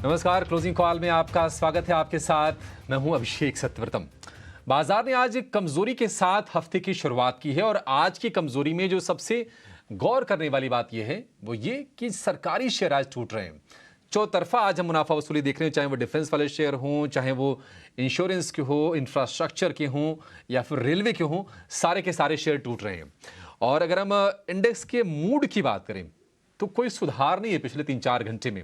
नमस्कार, closing call में आपका स्वागत है। आपके साथ मैं हूं अभिषेक सत्यव्रतम। बाजार ने आज कमजोरी के साथ हफ्ते की शुरुआत की है और आज की कमजोरी में जो सबसे गौर करने वाली बात यह है वो ये कि सरकारी शेयर आज टूट रहे हैं। चौतरफा आज हम मुनाफा वसूली देख रहे हैं, चाहे वो डिफेंस वाले शेयर हों, चाहे वो इंश्योरेंस के हो, इंफ्रास्ट्रक्चर के हों या फिर रेलवे के हों, सारे के सारे शेयर टूट रहे हैं। और अगर हम इंडेक्स के मूड की बात करें तो कोई सुधार नहीं है पिछले 3-4 घंटे में।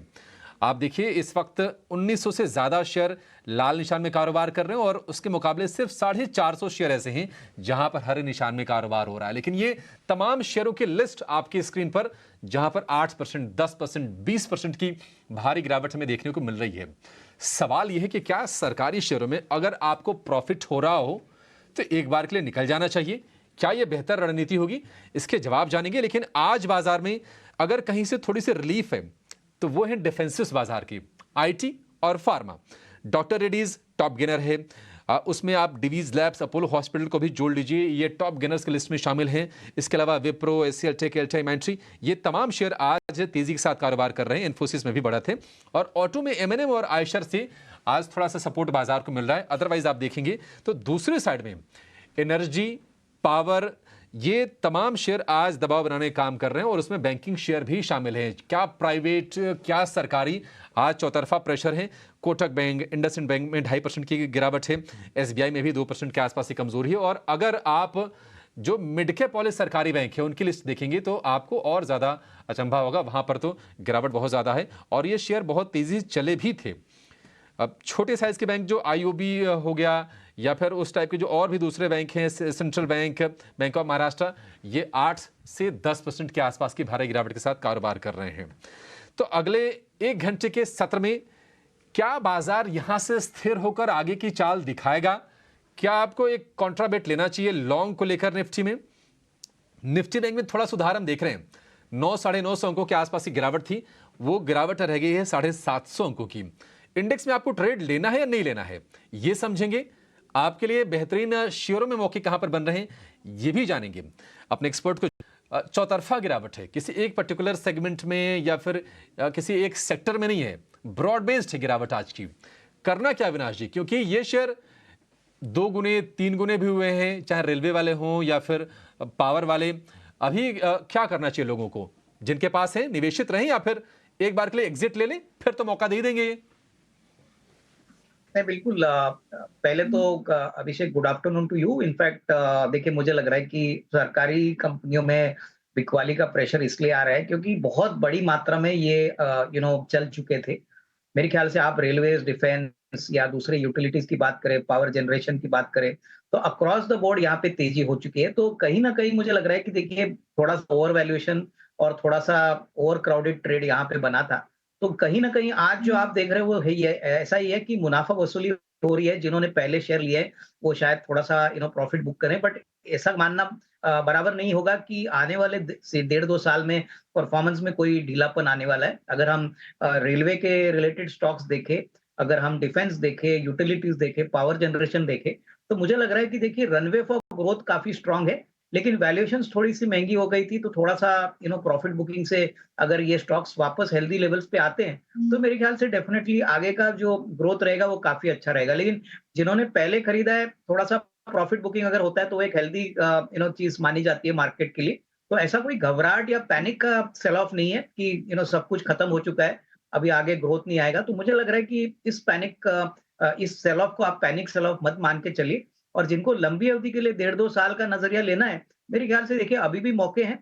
आप देखिए, इस वक्त 1900 से ज्यादा शेयर लाल निशान में कारोबार कर रहे हैं और उसके मुकाबले सिर्फ 450 शेयर ऐसे हैं जहां पर हरे निशान में कारोबार हो रहा है। लेकिन ये तमाम शेयरों की लिस्ट आपकी स्क्रीन पर, जहां पर 8%, 10%, 20% की भारी गिरावट हमें देखने को मिल रही है। सवाल यह है कि क्या सरकारी शेयरों में अगर आपको प्रॉफिट हो रहा हो तो एक बार के लिए निकल जाना चाहिए? क्या यह बेहतर रणनीति होगी? इसके जवाब जानेंगे। लेकिन आज बाजार में अगर कहीं से थोड़ी सी रिलीफ है तो वो है डिफेंसिव बाजार की, आईटी और pharma. Doctor Reddy's top gainer है, उसमें आप डिवीज लैब्स, अपोलो हॉस्पिटल को भी जोड़ लीजिए, ये टॉप गेनर्स की लिस्ट में शामिल हैं। इसके अलावा विप्रो, एचसीएल टेक, एल्टा इमेंट्री, ये तमाम शेयर आज तेजी के साथ कारोबार कर रहे हैं। इन्फोसिस में भी बढ़त है और ऑटो में एमएनएम और आयशर से आज थोड़ा सा सपोर्ट बाजार को मिल रहा है। अदरवाइज आप देखेंगे तो दूसरी साइड में एनर्जी, पावर, ये तमाम शेयर आज दबाव बनाने का काम कर रहे हैं और उसमें बैंकिंग शेयर भी शामिल हैं, क्या प्राइवेट क्या सरकारी। आज चौतरफा प्रेशर है। कोटक बैंक, इंडसइंड बैंक में 2.5% की गिरावट है, एसबीआई में भी 2% के आसपास की कमजोरी है। और अगर आप जो मिड कैप वाले सरकारी बैंक है उनकी लिस्ट देखेंगे तो आपको और ज्यादा अचंभा होगा, वहां पर तो गिरावट बहुत ज्यादा है और ये शेयर बहुत तेजी से चले भी थे। अब छोटे साइज के बैंक जो आईओबी हो गया या फिर उस टाइप के जो और भी दूसरे बैंक हैं, central bank, bank of Maharashtra, ये 8 से 10% के आसपास की भारी गिरावट के साथ कारोबार कर रहे हैं। तो अगले 1 घंटे के सत्र में क्या बाजार यहां से स्थिर होकर आगे की चाल दिखाएगा? क्या आपको एक कॉन्ट्राबेट लेना चाहिए लॉन्ग को लेकर निफ्टी में? निफ्टी बैंक में थोड़ा सुधार हम देख रहे हैं, 9-9.5 अंकों के आसपास की गिरावट थी, वो गिरावट रह गई है 750 अंकों की। इंडेक्स में आपको ट्रेड लेना है या नहीं लेना है, ये समझेंगे। आपके लिए बेहतरीन शेयरों में मौके कहां पर बन रहे हैं, ये भी जानेंगे अपने एक्सपर्ट को। चौतरफा गिरावट है, किसी एक पर्टिकुलर सेगमेंट में या फिर किसी एक सेक्टर में नहीं है, ब्रॉड बेस्ड है गिरावट आज की। करना क्या अविनाश जी, क्योंकि ये शेयर 2 गुने 3 गुने भी हुए हैं, चाहे रेलवे वाले हों या फिर पावर वाले। अभी क्या करना चाहिए लोगों को? जिनके पास है निवेशित रहें या फिर एक बार के लिए एग्जिट ले लें, फिर तो मौका दे देंगे ये। नहीं, बिल्कुल। पहले तो Abhishek, good afternoon to you. In fact देखिए, मुझे लग रहा है कि सरकारी कंपनियों में बिकवाली का प्रेशर इसलिए आ रहा है क्योंकि बहुत बड़ी मात्रा में ये चल चुके थे। मेरे ख्याल से आप रेलवेज, डिफेंस या दूसरे यूटिलिटीज की बात करें, पावर जनरेशन की बात करें, तो अक्रॉस द बोर्ड यहाँ पे तेजी हो चुकी है। तो कहीं ना कहीं मुझे लग रहा है कि देखिए, थोड़ा सा ओवर वैल्यूएशन और थोड़ा सा ओवर क्राउडेड ट्रेड यहाँ पे बना था। तो कहीं ना कहीं आज जो आप देख रहे हैं वो है, ये ऐसा ही है कि मुनाफा वसूली हो रही है। जिन्होंने पहले शेयर लिए हैं वो शायद थोड़ा सा प्रॉफिट बुक करें, बट ऐसा मानना बराबर नहीं होगा कि आने वाले से 1.5-2 साल में परफॉर्मेंस में कोई ढीलापन आने वाला है। अगर हम रेलवे के रिलेटेड स्टॉक्स देखें, अगर हम डिफेंस देखें, यूटिलिटीज देखें, पावर जनरेशन देखें, तो मुझे लग रहा है कि देखिए, रनवे फॉर ग्रोथ काफी स्ट्रांग है। लेकिन वैल्यूएशंस थोड़ी सी महंगी हो गई थी, तो थोड़ा सा प्रॉफिट बुकिंग से अगर ये स्टॉक्स वापस हेल्दी लेवल्स पे आते हैं तो मेरे ख्याल से डेफिनेटली आगे का जो ग्रोथ रहेगा वो काफी अच्छा रहेगा। लेकिन जिन्होंने पहले खरीदा है, थोड़ा सा प्रॉफिट बुकिंग अगर होता है तो वो एक हेल्दी चीज मानी जाती है मार्केट के लिए। तो ऐसा कोई घबराहट या पैनिक का सेल ऑफ नहीं है कि सब कुछ खत्म हो चुका है, अभी आगे ग्रोथ नहीं आएगा। तो मुझे लग रहा है कि इस सेल ऑफ को आप पैनिक सेल ऑफ मत मान के चलिए। और जिनको लंबी अवधि के लिए 1.5-2 साल का नजरिया लेना है, मेरे ख्याल से देखिए अभी भी मौके हैं।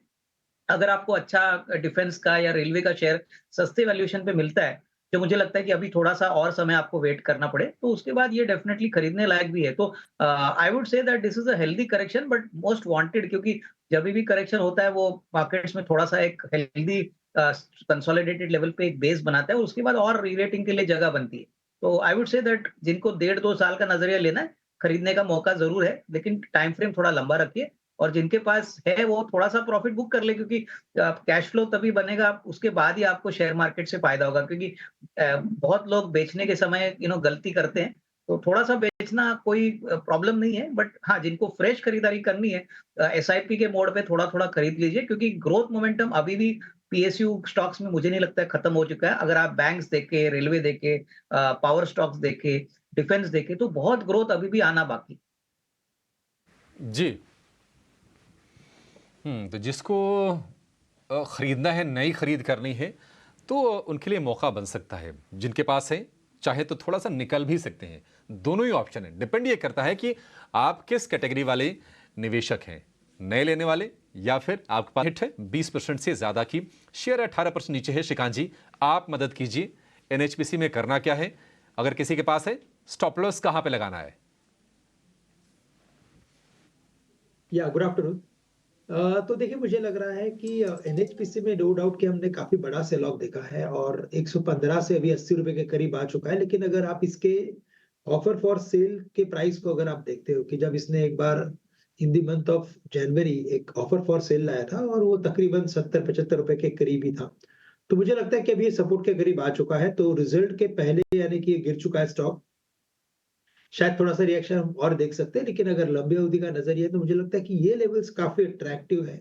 अगर आपको अच्छा डिफेंस का या रेलवे का शेयर सस्ते वैल्यूएशन पे मिलता है, जो मुझे लगता है कि अभी थोड़ा-सा और समय आपको वेट करना पड़े, तो उसके बाद ये डेफिनिटली खरीदने लायक भी है। तो I would say that this is a healthy correction but most wanted, क्योंकि जभी भी करेक्शन होता है वो मार्केट्स में थोड़ा-सा एक हेल्दी कंसोलिडेटेड लेवल पे एक बेस बनाता है और उसके बाद और री-रेटिंग के लिए जगह बनती है। तो आई वुड से दैट जिनको 1.5-2 साल का नज़रिया लेना है, खरीदने का मौका ज़रूर है, लेकिन टाइम फ्रेम थोड़ा लंबा रखिए। और जिनके पास है वो थोड़ा-सा प्रॉफिट बुक कर ले, क्योंकि कैश फ्लो तभी बनेगा, उसके बाद ही आपको शेयर मार्केट से फायदा होगा। क्योंकि बहुत लोग बेचने के समय गलती करते हैं, तो थोड़ा-सा बेचना कोई प्रॉब्लम नहीं है। बट हाँ, जिनको फ्रेश खरीदारी करनी है, एसआईपी के मोड पे थोड़ा-थोड़ा खरीद लीजिए, क्योंकि ग्रोथ मोमेंटम अभी भी पीएसयू स्टॉक्स में मुझे नहीं लगता है खत्म हो चुका है। अगर आप बैंक्स देखें, रेलवे देखें, पावर स्टॉक्स देखें, डिफेंस देखें, तो बहुत ग्रोथ अभी भी आना बाकी। जी। तो जिसको खरीदना है, नई खरीद करनी है, तो उनके लिए मौका बन सकता है। जिनके पास है, चाहे तो थोड़ा सा निकल भी सकते हैं। दोनों ही ऑप्शन है। डिपेंड ये करता है कि आप किस कैटेगरी वाले निवेशक हैं, नए लेने वाले या फिर आपके पास हिट है 20% से ज्यादा की शेयर 18% नीचे है। श्रीकांत जी, आप मदद कीजिए, एनएचपीसी में करना क्या है? अगर किसी के पास है, स्टॉप लॉस कहां पे लगाना है? या गुड आफ्टरनून। तो देखिए, मुझे लग रहा है कि एनएचपीसी में नो डाउट कि हमने काफी बड़ा सेल ऑफ देखा है और 115 से अभी 80 रुपए के करीब आ चुका है। लेकिन अगर आप इसके ऑफर फॉर सेल के प्राइस को अगर आप देखते हो कि जब इसने एक बार in the month of January एक ऑफर फॉर सेल लाया था और वो तकरीबन 70-75 रुपए के करीब ही था, तो मुझे लगता है कि अभी ये सपोर्ट के करीब आ चुका है। तो रिजल्ट के पहले यानी कि ये गिर चुका है स्टॉक, शायद थोड़ा-सा रिएक्शन हम और देख सकते हैं, लेकिन अगर लंबी अवधि का नज़रिया है तो मुझे लगता है कि ये लेवल्स काफ़ी अट्रैक्टिव है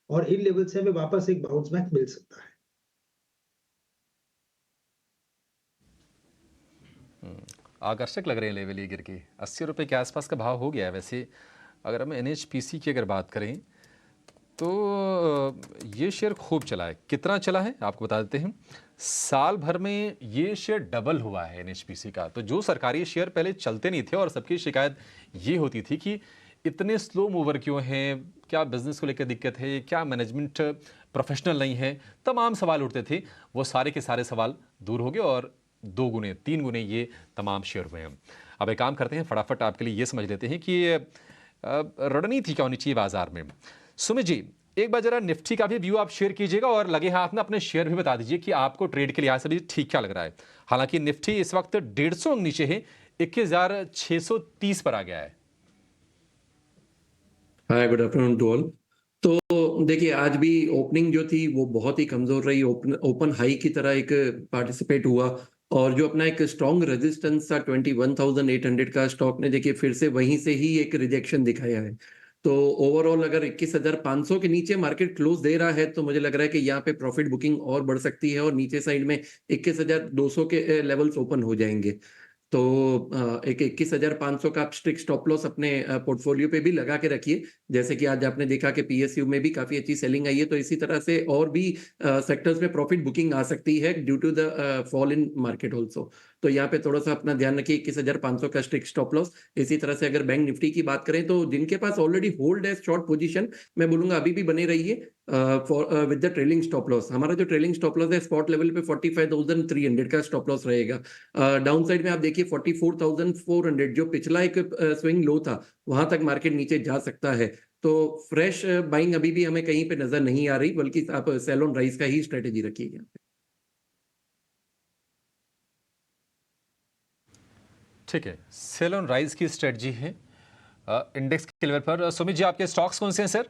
और इन लेवल से हमें वापस एक बाउंस बैक मिल सकता है। आकर्षक लग रहे हैं लेवल ये गिर के 80 रुपये के आसपास का भाव हो गया है। वैसे अगर हम एनएचपीसी की अगर बात करें तो ये शेयर खूब चला है। कितना चला है आपको बता देते हैं। साल भर में ये शेयर डबल हुआ है एनएचपीसी का। तो जो सरकारी शेयर पहले चलते नहीं थे और सबकी शिकायत ये होती थी कि इतने स्लो मूवर क्यों हैं, क्या बिजनेस को लेकर दिक्कत है, क्या मैनेजमेंट प्रोफेशनल नहीं है, तमाम सवाल उठते थे। वो सारे के सारे सवाल दूर हो गए और 2 गुने 3 गुने ये तमाम शेयर हुए हैं। अब एक काम करते हैं, फटाफट आपके लिए ये समझ लेते हैं कि रणनीति क्या होनी चाहिए बाजार में। सुमित जी, एक बार जरा निफ्टी का भी व्यू आप शेयर कीजिएगा और लगे हाथ में अपने शेयर भी बता दीजिए कि आपको ट्रेड के लिहाज से भी ठीक क्या लग रहा है। हालांकि निफ्टी इस वक्त 150 अंक नीचे है, 21,630 पर आ गया है। हाय, गुड आफ्टरनून टू ऑल। तो देखिए, आज भी ओपनिंग जो थी वो बहुत ही कमजोर रही। ओपन हाई की तरह एक पार्टिसिपेट हुआ और जो अपना एक स्ट्रॉन्ग रेजिस्टेंस था 21,800 का, स्टॉक ने देखिए फिर से वहीं से ही एक रिजेक्शन दिखाया है। तो ओवरऑल अगर 21,500 के नीचे मार्केट क्लोज दे रहा है तो मुझे लग रहा है कि यहाँ पे प्रॉफिट बुकिंग और बढ़ सकती है और नीचे साइड में 21,200 के लेवल्स ओपन हो जाएंगे। तो एक 21,500 का आप स्ट्रिक्ट स्टॉप लॉस अपने पोर्टफोलियो पे भी लगा के रखिए। जैसे कि आज आपने देखा कि पीएसयू में भी काफ़ी अच्छी सेलिंग आई है, तो इसी तरह से और भी सेक्टर्स में प्रॉफिट बुकिंग आ सकती है due to the fall in market also. तो यहाँ पे थोड़ा-सा अपना ध्यान रखिए, 21,500 का स्ट्रिक्ट स्टॉप लॉस। इसी तरह से अगर बैंक निफ्टी की बात करें तो जिनके पास ऑलरेडी होल्ड है शॉर्ट पोजीशन, मैं बोलूँगा अभी भी बने रहिए with the trailing stop loss. हमारा जो ट्रेलिंग स्टॉप लॉस है स्पॉट लेवल पे 45,300 का स्टॉप लॉस रहेगा। डाउन साइड में आप देखिए 44,400 जो पिछला एक स्विंग लो था, वहां तक मार्केट नीचे जा सकता है। तो फ्रेश बाइंग अभी भी हमें कहीं पे नजर नहीं आ रही, बल्कि आप सेल ऑन राइज का ही स्ट्रेटेजी रखिए यहाँ पे। ठीक है, सेल ऑन राइज की स्ट्रेटजी है इंडेक्स के लेवल पर। सुमित जी, आपके स्टॉक्स कौन से हैं सर?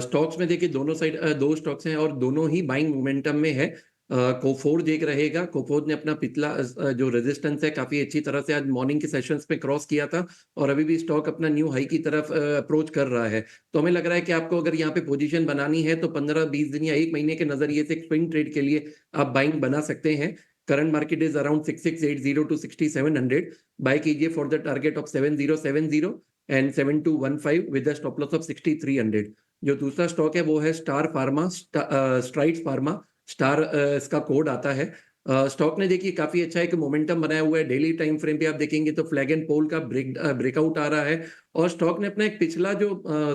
स्टॉक्स में देखिए दोनों साइड दो स्टॉक्स हैं और दोनों ही बाइंग मोमेंटम में है। कोफोर्ज एक रहेगा। कोफोर्ज ने अपना पिछला जो रेजिस्टेंस है काफी अच्छी तरह से आज मॉर्निंग के सेशंस पे क्रॉस किया था और अभी भी स्टॉक अपना न्यू हाई की तरफ अप्रोच कर रहा है। तो हमें लग रहा है कि आपको अगर यहाँ पे पोजीशन बनानी है तो 15-20 दिन या 1 महीने के नजरिए से एक स्विंग ट्रेड के लिए आप बाइंग बना सकते हैं। Current market is around 6680 to 6700। Buy कीजिए for the target of 7070 and 7215 with the stop loss of 6300। जो दूसरा स्टॉक है वो है star pharma, strides pharma, star इसका कोड आता है। स्टॉक ने देखिए काफी अच्छा एक मोमेंटम बनाया हुआ है। डेली टाइम फ्रेम पे आप देखेंगे तो फ्लैग एंड पोल का ब्रेकआउट आ रहा है और स्टॉक ने अपना एक पिछला जो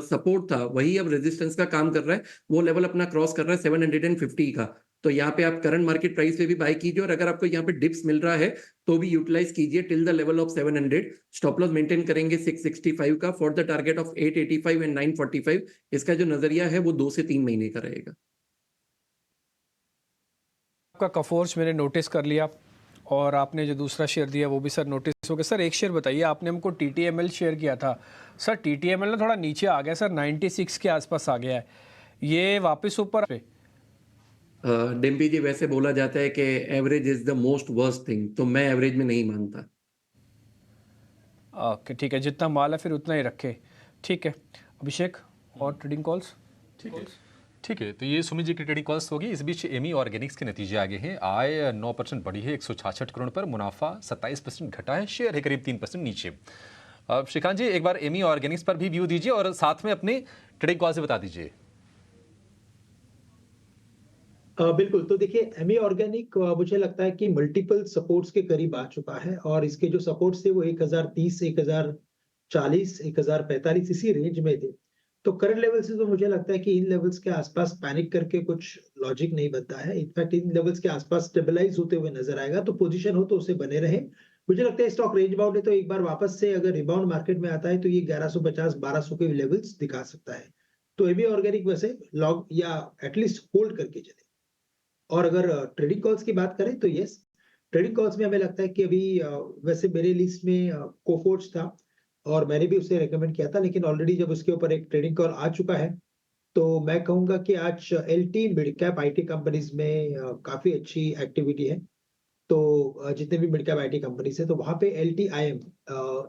सपोर्ट था वही अब रेजिस्टेंस का काम कर रहा है। वो लेवल अपना क्रॉस कर रहा है 750 का। तो यहाँ पे आप करंट मार्केट प्राइस पे भी बाय कीजिए और अगर आपको यहाँ पे डिप्स मिल रहा है तो भी यूटिलाइज कीजिए till the level of 700। Stop loss maintain करेंगे 665 का for the target of 885 and 945। इसका जो नजरिया है वो 2 से 3 महीने का रहेगा। आपका कफोर्ज मैंने नोटिस कर लिया और आपने जो दूसरा शेयर दिया वो भी सर नोटिस हो गया। सर एक शेयर बताइए, आपने हमको TTML शेयर किया था सर। TTML ना थोड़ा नीचे आ गया सर, 96 के आसपास आ गया है, ये वापस ऊपर पे। डिम्पी जी, वैसे बोला जाता है कि average is the most worst thing, तो मैं एवरेज में नहीं मानता। ओके ठीक है, जितना माल है फिर उतना ही रखे। ठीक है अभिषेक, और ट्रेडिंग कॉल्स? ठीक है, ठीक है, तो ये सुमित जी की ट्रेडिंग कॉल्स होगी। इस बीच एमी ऑर्गेनिक्स के नतीजे आगे हैं। आय 9% बढ़ी है 166 करोड़ पर, मुनाफा 27% घटा है, शेयर है करीब 3% नीचे। श्रीकांत जी, एक बार एमी ऑर्गेनिक्स पर भी व्यू दीजिए और साथ में अपने ट्रेडिंग कॉल से बता दीजिए। बिल्कुल, तो देखिए एमी ऑर्गेनिक मुझे लगता है कि मल्टीपल सपोर्ट्स के करीब आ चुका है और इसके जो सपोर्ट्स थे वो 1030, 1040, 1045 इसी रेंज में थे। तो करंट लेवल से तो मुझे लगता है कि इन लेवल्स के आसपास पैनिक करके कुछ लॉजिक नहीं बनता है। इनफैक्ट इन लेवल्स के आसपास स्टेबलाइज होते हुए नजर आएगा, तो पोजीशन हो तो उसे बने रहे। मुझे लगता है स्टॉक रेंज बाउंड है, तो एक बार वापस से अगर रिबाउंड मार्केट में आता है तो ये 1150, 1200 के लेवल्स दिखा सकता है। तो एमी ऑर्गेनिक वैसे लॉन्ग या एटलीस्ट होल्ड करके चले। और अगर ट्रेडिंग कॉल्स की बात करें तो यस, ट्रेडिंग कॉल्स में हमें लगता है कि अभी वैसे मेरे लिस्ट में कोफोर्ज था और मैंने भी उसे रेकमेंड किया था, लेकिन ऑलरेडी जब उसके ऊपर एक ट्रेडिंग कॉल आ चुका है तो मैं कहूंगा कि आज LT mid cap IT companies में काफी अच्छी एक्टिविटी है। तो जितने भी मिड कैप आईटी कंपनीज है तो वहां पे LT IM,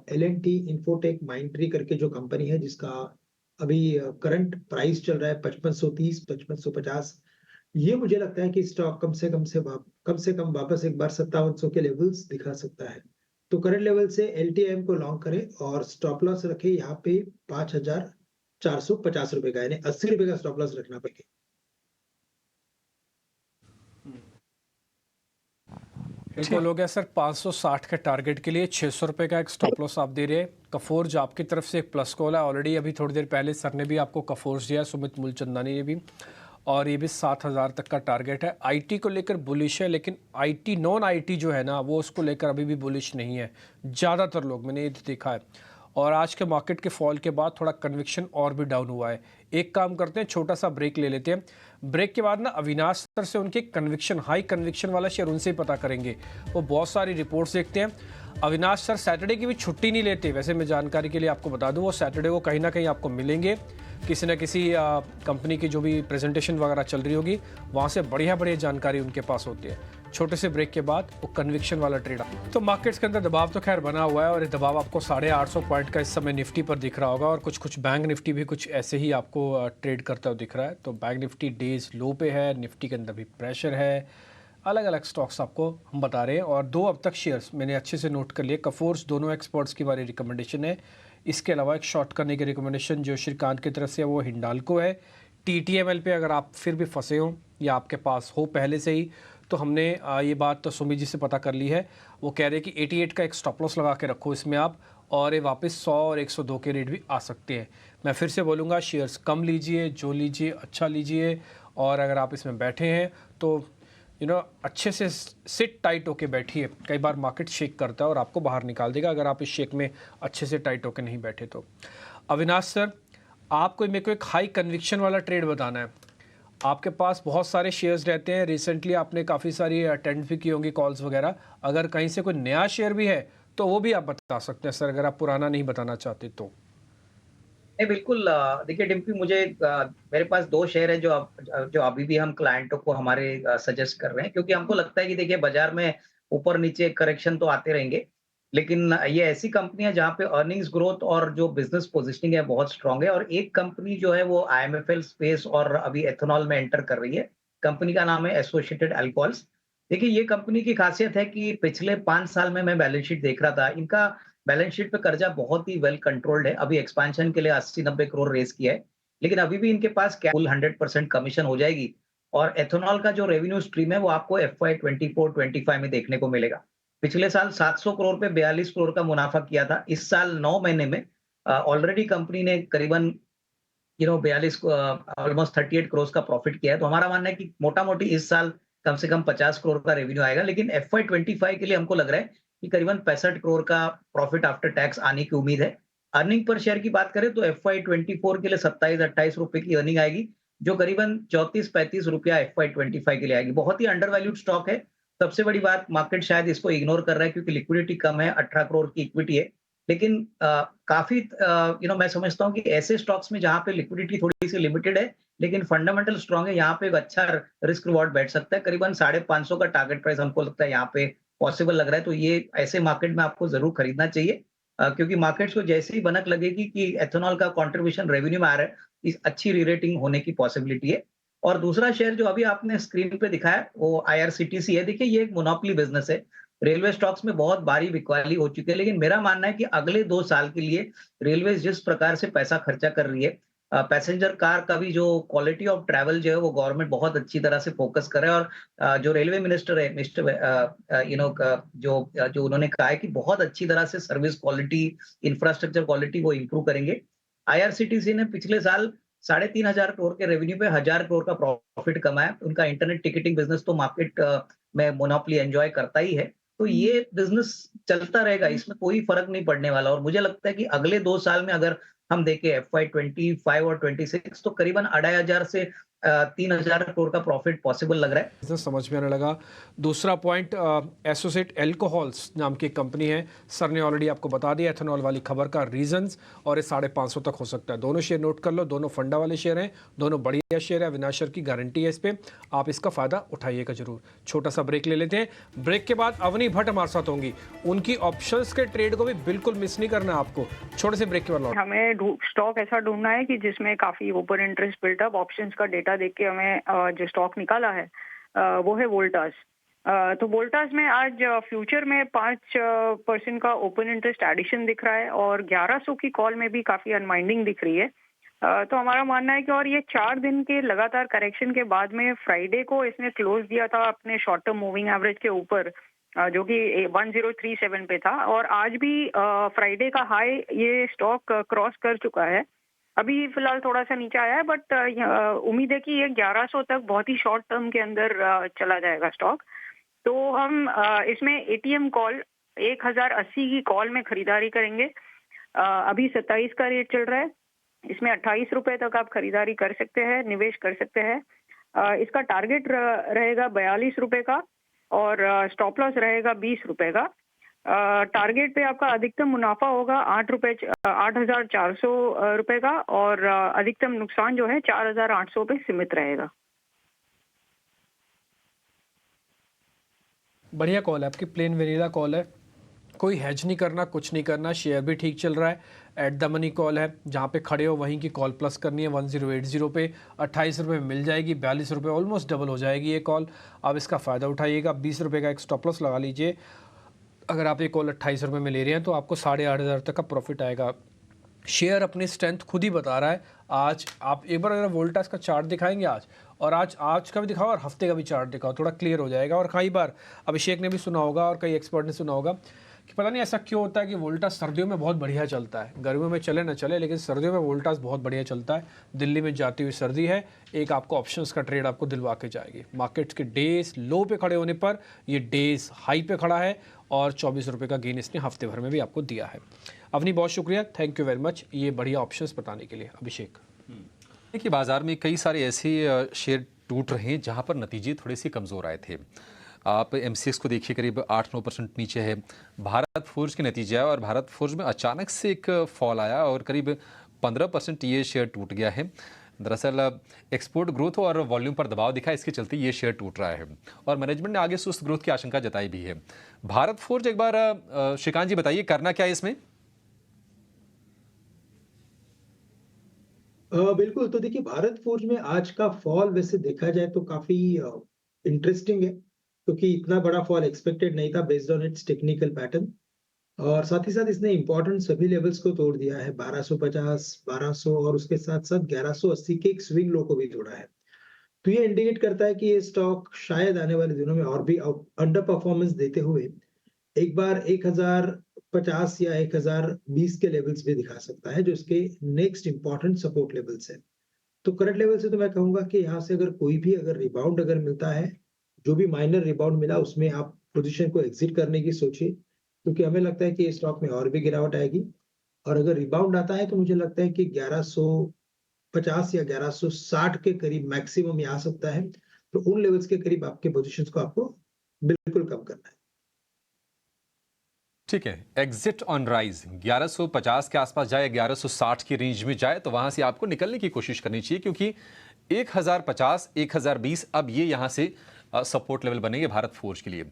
LNT infotech Mindtree करके जो कंपनी है जिसका अभी करंट प्राइस चल रहा है 5530, 5550, ये मुझे लगता है कि स्टॉक कम से कम वापस एक बार 5700 के लेवल्स दिखा सकता है। तो करंट लेवल से एलटीएम को लॉन्ग करें और स्टॉप लॉस रखे यहाँ पे 5450 रुपए का, यानी 80 रुपए का स्टॉप लॉस रखना पड़ेगा। बिल्कुल हो गया सर। 560 के टारगेट के लिए 600 रुपये का एक स्टॉप लॉस आप दे रहे हैं। कफोर्ज आपकी तरफ से एक प्लस कॉल है ऑलरेडी, अभी थोड़ी देर पहले सर ने भी आपको कफोर्ज दिया, सुमित मूलचंदानी ने भी, और ये भी 7000 तक का टारगेट है। आईटी को लेकर बुलिश है, लेकिन आईटी नॉन आईटी जो है ना वो उसको लेकर अभी भी बुलिश नहीं है ज़्यादातर लोग, मैंने ये देखा है। और आज के मार्केट के फॉल के बाद थोड़ा कन्विक्शन और भी डाउन हुआ है। एक काम करते हैं, छोटा सा ब्रेक ले लेते हैं। ब्रेक के बाद ना अविनाश सर से उनके कन्विक्शन, हाई कन्विक्शन वाला शेयर उनसे ही पता करेंगे। वो बहुत सारी रिपोर्ट्स देखते हैं। अविनाश सर सैटरडे की भी छुट्टी नहीं लेते, वैसे मैं जानकारी के लिए आपको बता दूं, वो सैटरडे को कहीं ना कहीं आपको मिलेंगे, किसी न किसी कंपनी की जो भी प्रेजेंटेशन वगैरह चल रही होगी वहाँ से बढ़िया बढ़िया जानकारी उनके पास होती है। छोटे से ब्रेक के बाद वो कन्विक्शन वाला ट्रेड। तो मार्केट्स के अंदर दबाव तो खैर बना हुआ है और ये दबाव आपको 850 पॉइंट का इस समय निफ्टी पर दिख रहा होगा, और कुछ बैंक निफ्टी भी कुछ ऐसे ही आपको ट्रेड करता हुआ दिख रहा है। तो बैंक निफ्टी डेज लो पे है, निफ्टी के अंदर भी प्रेशर है। अलग अलग स्टॉक्स आपको हम बता रहे हैं, और दो अब तक शेयर्स मैंने अच्छे से नोट कर लिए। कफोर्स दोनों एक्सपर्ट्स की हमारी रिकमेंडेशन है। इसके अलावा एक शॉर्ट करने की रिकमेंडेशन जो श्रीकांत की तरफ से है वो हिंडाल्को है। टीटीएमएल पे अगर आप फिर भी फंसे हो या आपके पास हो पहले से ही, तो हमने ये बात तो सुमित जी से पता कर ली है। वो कह रहे हैं कि 88 का एक स्टॉप लॉस लगा के रखो इसमें आप, और ये वापस 100 और 102 के रेट भी आ सकते हैं। मैं फिर से बोलूँगा, शेयर्स कम लीजिए, जो लीजिए अच्छा लीजिए, और अगर आप इसमें बैठे हैं तो अच्छे से सिट टाइट होके बैठिए। कई बार मार्केट शेक करता है और आपको बाहर निकाल देगा अगर आप इस शेक में अच्छे से टाइट होके नहीं बैठे तो। अविनाश सर, आपको मेरे को एक हाई कन्विक्शन वाला ट्रेड बताना है। आपके पास बहुत सारे शेयर्स रहते हैं, रिसेंटली आपने काफ़ी सारी अटेंड भी की होंगी कॉल्स वगैरह। अगर कहीं से कोई नया शेयर भी है तो वो भी आप बता सकते हैं सर, अगर आप पुराना नहीं बताना चाहते तो। नहीं, बिल्कुल। देखिए डिम्पी, मेरे पास 2 शेयर है जो अभी भी हम क्लाइंटों को हमारे सजेस्ट कर रहे हैं, क्योंकि हमको लगता है कि देखिए बाजार में ऊपर नीचे करेक्शन तो आते रहेंगे, लेकिन ये ऐसी कंपनी है जहाँ पे अर्निंग्स ग्रोथ और जो बिजनेस पोजीशनिंग है बहुत स्ट्रांग है। और एक कंपनी जो है वो आईएमएफएल स्पेस और अभी एथेनॉल में एंटर कर रही है। कंपनी का नाम है एसोसिएटेड अल्कोहल्स। देखिए ये कंपनी की खासियत है कि पिछले 5 साल में मैं बैलेंस शीट देख रहा था, इनका बैलेंस शीट पे कर्जा बहुत ही वेल कंट्रोल्ड है। अभी एक्सपेंशन के लिए 80-90 करोड़ रेज किया है, लेकिन अभी भी इनके पास फुल 100% कमीशन हो जाएगी। और एथेनॉल का जो रेवेन्यू स्ट्रीम है वो आपको FY 24-25 में देखने को मिलेगा। पिछले साल 700 करोड़ पे 42 करोड़ का मुनाफा किया था। इस साल 9 महीने में ऑलरेडी कंपनी ने करीबन 42 ऑलमोस्ट 38 करोड़ का प्रॉफिट किया है। तो हमारा मानना है कि मोटा-मोटी इस साल कम से कम 50 करोड़ का रेवेन्यू आएगा, लेकिन FY 25 के लिए हमको लग रहा है कि करीबन 65 करोड़ का प्रॉफिट आफ्टर टैक्स आने की उम्मीद है। अर्निंग पर शेयर की बात करें तो FY 24 के लिए 27-28 रुपए की अर्निंग आएगी, जो करीबन 34-35 रुपया FY 25 के लिए आएगी। बहुत ही अंडर वैल्यूड स्टॉक है। सबसे बड़ी बात, मार्केट शायद इसको इग्नोर कर रहा है क्योंकि लिक्विडिटी कम है, 18 करोड़ की इक्विटी है। लेकिन काफी मैं समझता हूँ कि ऐसे स्टॉक्स में जहाँ पे लिक्विडिटी थोड़ी सी लिमिटेड है लेकिन फंडामेंटल स्ट्रांग है, यहाँ पे एक अच्छा रिस्क रिवॉर्ड बैठ सकता है। करीबन 550 का टारगेट प्राइस हमको लगता है यहाँ पे पॉसिबल लग रहा है। तो ये ऐसे मार्केट में आपको जरूर खरीदना चाहिए, क्योंकि मार्केट्स को जैसे ही भनक लगेगी कि एथेनॉल का कंट्रीब्यूशन रेवेन्यू में आ रहा है, इस अच्छी रीरेटिंग होने की पॉसिबिलिटी है। और दूसरा शेयर जो अभी आपने स्क्रीन पे दिखाया वो आईआरसीटीसी है। देखिए ये एक मोनोपोली बिजनेस है। रेलवे स्टॉक्स में बहुत भारी बिकवाली हो चुकी है, लेकिन मेरा मानना है कि अगले 2 साल के लिए रेलवे जिस प्रकार से पैसा खर्चा कर रही है, पैसेंजर कार का भी जो क्वालिटी ऑफ ट्रैवल जो है वो गवर्नमेंट बहुत अच्छी तरह से फोकस करे। और जो रेलवे मिनिस्टर है मिस्टर जो उन्होंने कहा है कि बहुत अच्छी तरह से सर्विस क्वालिटी, इंफ्रास्ट्रक्चर क्वालिटी वो इम्प्रूव करेंगे। आईआरसीटीसी ने पिछले साल 3,500 करोड़ के रेवेन्यू पे 1,000 करोड़ का प्रॉफिट कमाया। उनका इंटरनेट टिकटिंग बिजनेस तो मार्केट में मोनोपोली एंजॉय करता ही है। तो ये बिजनेस चलता रहेगा, इसमें कोई फर्क नहीं पड़ने वाला। और मुझे लगता है कि अगले 2 साल में अगर हम देखें FY 25 और 26 तो करीबन 2,500 से 3,000 करोड़ का प्रॉफिट पॉसिबल लग रहा है। बिजनेस समझ में आने लगा। दूसरा पॉइंट, एसोसिएट एल्कोहल्स नाम की एक कंपनी है, सर ने ऑलरेडी आपको बता दिया एथेनॉल वाली खबर का रीजंस, और ये 550 तक हो सकता है। दोनों शेयर नोट कर लो, दोनों फंडा वाले शेयर हैं, दोनों बढ़िया शेयर है, अविनाश सर की गारंटी है इस पे, आप इसका फायदा उठाइएगा जरूर। छोटा सा ब्रेक ले लेते हैं, ब्रेक के बाद अवनी भट्ट हमारे साथ होंगी, उनकी ऑप्शंस के ट्रेड को भी बिल्कुल मिस नहीं करना आपको। छोटे से ब्रेक के बाद लौट। हमें स्टॉक ऐसा ढूंढना है कि जिसमें काफी ओपन इंटरेस्ट बिल्डअप, ऑप्शंस का डेटा देख के हमें जो स्टॉक निकाला है वो है वोल्टास। तो वोल्टास में आज फ्यूचर में 5% का ओपन इंटरेस्ट एडिशन दिख रहा है और 1100 की कॉल में भी काफी अनवाइंडिंग दिख रही है। तो हमारा मानना है कि और ये 4 दिन के लगातार करेक्शन के बाद में फ्राइडे को इसने क्लोज दिया था अपने शॉर्ट टर्म मूविंग एवरेज के ऊपर, जो कि 1037 पे था, और आज भी फ्राइडे का हाई ये स्टॉक क्रॉस कर चुका है। अभी फिलहाल थोड़ा सा नीचे आया है, बट उम्मीद है कि ये 1100 तक बहुत ही शॉर्ट टर्म के अंदर चला जाएगा स्टॉक। तो हम इसमें ATM कॉल 1080 की कॉल में खरीदारी करेंगे। अभी 27 का रेट चल रहा है, इसमें 28 रुपए तक आप खरीदारी कर सकते हैं, निवेश कर सकते हैं। इसका टारगेट रहेगा 42 रुपए का और स्टॉप लॉस रहेगा 20 रुपए का। टारगेट पे आपका अधिकतम मुनाफा होगा 8,400 रुपए का, और अधिकतम नुकसान जो है 4,800 पे सीमित रहेगा। बढ़िया कॉल है आपकी, प्लेन वेनिला कॉल है, कोई हेज नहीं करना, कुछ नहीं करना, शेयर भी ठीक चल रहा है, एट द मनी कॉल है, जहाँ पे खड़े हो वहीं की कॉल प्लस करनी है 1080 पे, 28 रुपये में मिल जाएगी, 42 रुपये ऑलमोस्ट डबल हो जाएगी ये कॉल। अब इसका फ़ायदा उठाइएगा, 20 रुपये का एक स्टॉप लॉस लगा लीजिए। अगर आप ये कॉल 28 रुपये में ले रहे हैं तो आपको 8,500 तक का प्रॉफिट आएगा। शेयर अपनी स्ट्रेंथ खुद ही बता रहा है। आज आप एक बार अगर वोल्टास का चार्ट दिखाएंगे आज का भी दिखाओ और हफ्ते का भी चार्ट दिखाओ, थोड़ा क्लियर हो जाएगा। और कई बार अभिषेक ने भी सुना होगा और कई एक्सपर्ट ने सुना होगा कि पता नहीं ऐसा क्यों होता है कि वोल्टास सर्दियों में बहुत बढ़िया चलता है, गर्मियों में चले ना चले, लेकिन सर्दियों में वोल्टास बहुत बढ़िया चलता है। दिल्ली में जाती हुई सर्दी है, एक आपको ऑप्शंस का ट्रेड आपको दिलवा के जाएगी। मार्केट्स के डेज लो पे खड़े होने पर ये डेज हाई पे खड़ा है और 24 रुपये का गेन इसने हफ्ते भर में भी आपको दिया है। अवनी बहुत शुक्रिया, थैंक यू वेरी मच ये बढ़िया ऑप्शंस बताने के लिए। अभिषेक, देखिए बाजार में कई सारे ऐसे शेयर टूट रहे हैं जहां पर नतीजे थोड़े से कमज़ोर आए थे। आप MCX को देखिए, करीब 8-9% नीचे है। भारत फोर्ज के नतीजे आए और भारत फोर्ज में अचानक से एक फॉल आया और करीब 15% ये शेयर टूट गया है। दरअसल एक्सपोर्ट ग्रोथ और वॉल्यूम पर दबाव दिखा, इसके चलते ये शेयर टूट रहा है और मैनेजमेंट ने आगे सुस्त ग्रोथ की आशंका जताई भी है। भारत फोर्ज एक बार श्रीकांत जी बताइए, करना क्या है इसमें? बिल्कुल, तो देखिए भारत फोर्ज में आज का फॉल वैसे देखा जाए तो काफी इंटरेस्टिंग है, क्योंकि इतना बड़ा फॉल एक्सपेक्टेड नहीं था based on it's technical pattern. और साथ ही साथ इसने इंपॉर्टेंट सभी लेवल्स को तोड़ दिया है, 1250, 1200 और उसके साथ साथ 1180 के एक स्विंग लो को भी तोड़ा है। तो ये इंडिकेट करता है कि ये स्टॉक शायद आने वाले दिनों में और भी अंडर परफॉर्मेंस देते हुए एक बार 1050 या 1020 के लेवल्स भी दिखा सकता है, जो इसके नेक्स्ट इंपॉर्टेंट सपोर्ट लेवल्स है। तो करंट लेवल से तो मैं कहूंगा कि यहाँ से अगर कोई भी रिबाउंड अगर मिलता है, जो भी माइनर रिबाउंड मिला उसमें आप पोजीशन को एग्जिट करने की सोचिए, क्योंकि हमें लगता है कि स्टॉक में और भी गिरावट आएगी। और अगर रिबाउंड आता है तो मुझे लगता है कि 1150 या 1160 के करीब मैक्सिमम आ सकता है। तो उन लेवल्स के करीब आपके पोजीशंस को आपको बिल्कुल कम करना है। ठीक है, एग्जिट ऑन राइज 1150 के आसपास जाए, 1160 की रेंज में जाए तो वहां से आपको निकलने की कोशिश करनी चाहिए, क्योंकि 1050, 1020 अब ये यहां से सपोर्ट लेवल बनेंगे भारत फोर्ज के लिए।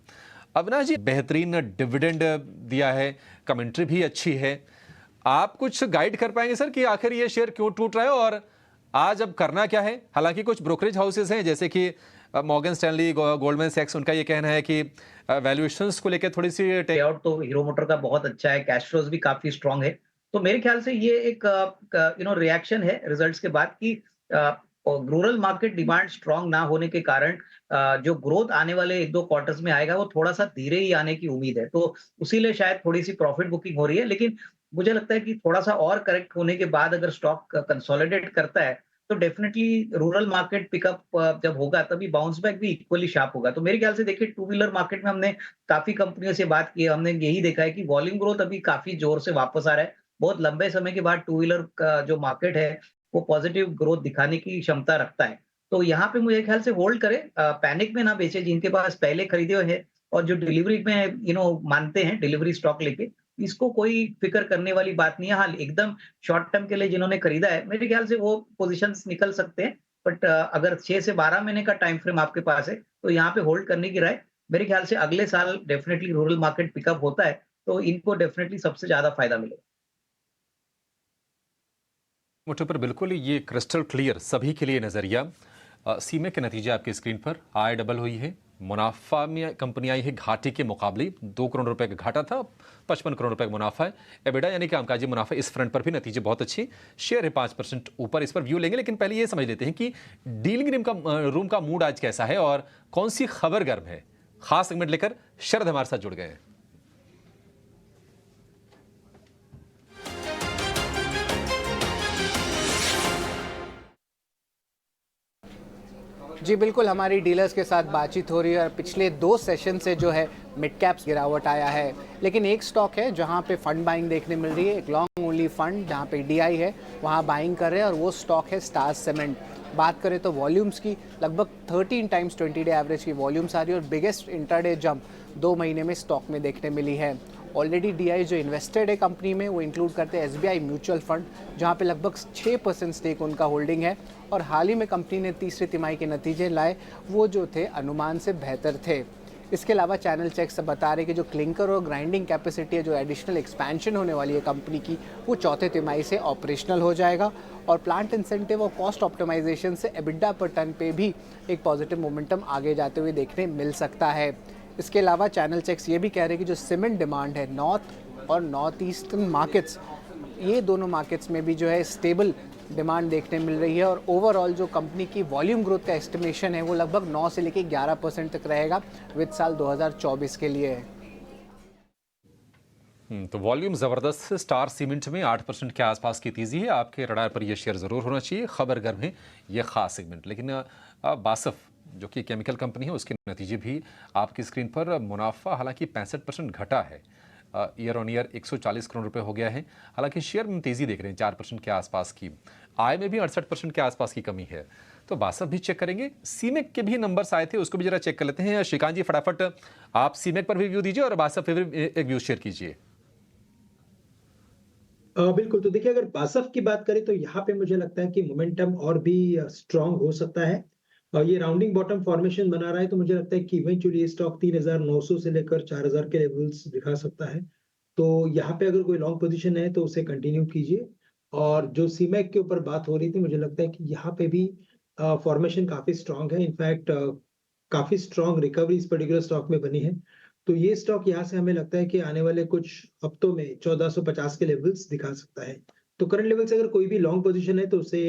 अविनाश जी, बेहतरीन डिविडेंड दिया है, कमेंट्री भी अच्छी है, आप कुछ गाइड कर पाएंगे सर कि आखिर ये शेयर क्यों टूट रहा है और आज अब करना क्या है? हालांकि कुछ ब्रोकरेज हाउसेस हैं जैसे कि मॉर्गन स्टैनली, गोल्डमैन सैक्स, उनका ये कहना है कि वैल्यूएशंस को लेकर थोड़ी सी पे आउट तो हीरो मोटर का बहुत अच्छा है, कैश फ्लोज भी काफी स्ट्रांग है। तो मेरे ख्याल से ये एक रिएक्शन है रिजल्ट्स के बाद कि रूरल मार्केट डिमांड स्ट्रांग ना होने के कारण जो ग्रोथ आने वाले 1-2 क्वार्टर्स में आएगा वो थोड़ा-सा धीरे ही आने की उम्मीद है। तो उसीलिए शायद थोड़ी-सी प्रॉफिट बुकिंग हो रही है। लेकिन मुझे लगता है कि थोड़ा-सा और करेक्ट होने के बाद अगर स्टॉक कंसोलिडेट करता है तो डेफिनेटली रूरल मार्केट पिकअप जब होगा तभी बाउंस बैक भी इक्वली शार्प होगा। तो मेरे ख्याल से देखिए टू व्हीलर मार्केट में हमने काफ़ी कंपनियों से बात की है, हमने यही देखा है कि वॉल्यूम ग्रोथ अभी काफ़ी ज़ोर से वापस आ रहा है। बहुत लंबे समय के बाद टू व्हीलर का जो मार्केट है, वो पॉजिटिव ग्रोथ दिखाने की क्षमता रखता है। तो यहाँ पे मुझे ख्याल से होल्ड करें, पैनिक में ना बेचें जिनके पास पहले खरीदे हुए हैं और जो डिलीवरी में मानते हैं डिलीवरी स्टॉक लेके, इसको कोई फ़िक्र करने वाली बात नहीं है। हाँ, एकदम शॉर्ट टर्म के लिए जिन्होंने खरीदा है, मेरे ख्याल से वो पोज़ीशंस निकल सकते हैं। बट अगर 6 से 12 महीने का टाइम फ्रेम आपके पास है, तो यहाँ पे होल्ड करने की राय मेरे ख्याल से अगले साल डेफिनेटली रूरल मार्केट पिकअप होता है, तो इनको डेफिनेटली सबसे ज़्यादा फ़ायदा मिलेगा। मुझे पर बिल्कुल ही ये क्रिस्टल क्लियर सभी के लिए नजरिया। सीमे के नतीजे आपकी स्क्रीन पर, आय डबल हुई है, मुनाफा में कंपनी आई है घाटे के मुकाबले, 2 करोड़ रुपए का घाटा था, 55 करोड़ रुपए का मुनाफा है। एबिडा यानी कि कामकाजी मुनाफा, इस फ्रंट पर भी नतीजे बहुत अच्छे, शेयर है 5% ऊपर, इस पर व्यू लेंगे। लेकिन पहले ये समझ लेते हैं कि डीलिंग रूम का मूड आज कैसा है और कौन सी खबर गर्म है। खास सेगमेंट लेकर शरद हमारे साथ जुड़ गए हैं। जी बिल्कुल, हमारी डीलर्स के साथ बातचीत हो रही है और पिछले 2 सेशन से जो है मिड कैप्स गिरावट आया है, लेकिन एक स्टॉक है जहां पे फंड बाइंग देखने मिल रही है, एक लॉन्ग ओनली फंड जहां पे डीआई है वहां बाइंग कर रहे हैं और वो स्टॉक है स्टार सीमेंट। बात करें तो वॉल्यूम्स की लगभग 13 टाइम्स 20 डे एवरेज की वॉल्यूम्स आ रही है और बिगेस्ट इंटरडे जंप 2 महीने में स्टॉक में देखने मिली है। ऑलरेडी डीआई जो इन्वेस्टेड है कंपनी में वो इंक्लूड करते हैं एसबीआई म्यूचुअल फंड जहां पे लगभग 6% स्टेक उनका होल्डिंग है और हाल ही में कंपनी ने तीसरी तिमाही के नतीजे लाए वो जो थे अनुमान से बेहतर थे। इसके अलावा चैनल चेक्स बता रहे कि जो क्लिंकर और ग्राइंडिंग कैपेसिटी है, जो एडिशनल एक्सपेंशन होने वाली है कंपनी की, वो चौथे तिमाही से ऑपरेशनल हो जाएगा और प्लांट इंसेंटिव और कॉस्ट ऑप्टिमाइजेशन से एबिडा पर टन पे भी एक पॉजिटिव मोमेंटम आगे जाते हुए देखने मिल सकता है। इसके अलावा चैनल चेक्स ये भी कह रहे हैं कि जो सीमेंट डिमांड है नॉर्थ और नॉर्थ ईस्टर्न मार्केट्स, ये दोनों मार्केट्स में भी जो है स्टेबल डिमांड देखने मिल रही है और ओवरऑल जो कंपनी की वॉल्यूम ग्रोथ का एस्टिमेशन है वो लगभग 9 से लेकर 11% तक रहेगा विद साल 2024 के लिए। तो वॉल्यूम जबरदस्त है। स्टार सीमेंट में 8% के आसपास की तेजी है। आपके रडार पर यह शेयर जरूर होना चाहिए। खबर गर्म है ये खास सेगमेंट। लेकिन बासफ जो कि केमिकल कंपनी है उसके नतीजे भी आपकी स्क्रीन पर। मुनाफा हालांकि 65% घटा है, ईयर ऑन ईयर 140 करोड़ रुपए हो गया है। हालांकि शेयर में तेजी देख रहे हैं 4% के आसपास की। आय में भी 68% के आसपास की कमी है। तो बासफ भी चेक करेंगे। सीमेक के भी नंबर्स आए थे, उसको भी जरा चेक कर लेते हैं। श्रीकांत जी फटाफट आप सीमेक पर भी व्यू दीजिए और बासफ पर भी एक व्यू शेयर कीजिए। बिल्कुल, तो देखिए अगर बासफ की बात करें तो यहाँ पे मुझे लगता है कि मोमेंटम और भी स्ट्रांग हो सकता है और ये राउंडिंग बॉटम फॉर्मेशन बना रहा है, तो मुझे लगता है कि इवेंचुअली ये स्टॉक 3900 से लेकर 4000 के लेवल्स दिखा सकता है। तो यहाँ पे अगर कोई लॉन्ग पोजीशन है तो उसे कंटिन्यू कीजिए। और जो सीमेक के ऊपर बात हो रही थी, मुझे लगता है कि यहाँ पे भी फॉर्मेशन काफी स्ट्रांग है। इनफैक्ट काफी स्ट्रांग रिकवरी इस पर्टिकुलर स्टॉक में बनी है। तो ये स्टॉक यहाँ से हमें लगता है कि आने वाले कुछ हफ्तों में 1450 के लेवल्स दिखा सकता है। तो करंट लेवल से अगर कोई भी लॉन्ग पोजीशन है तो उसे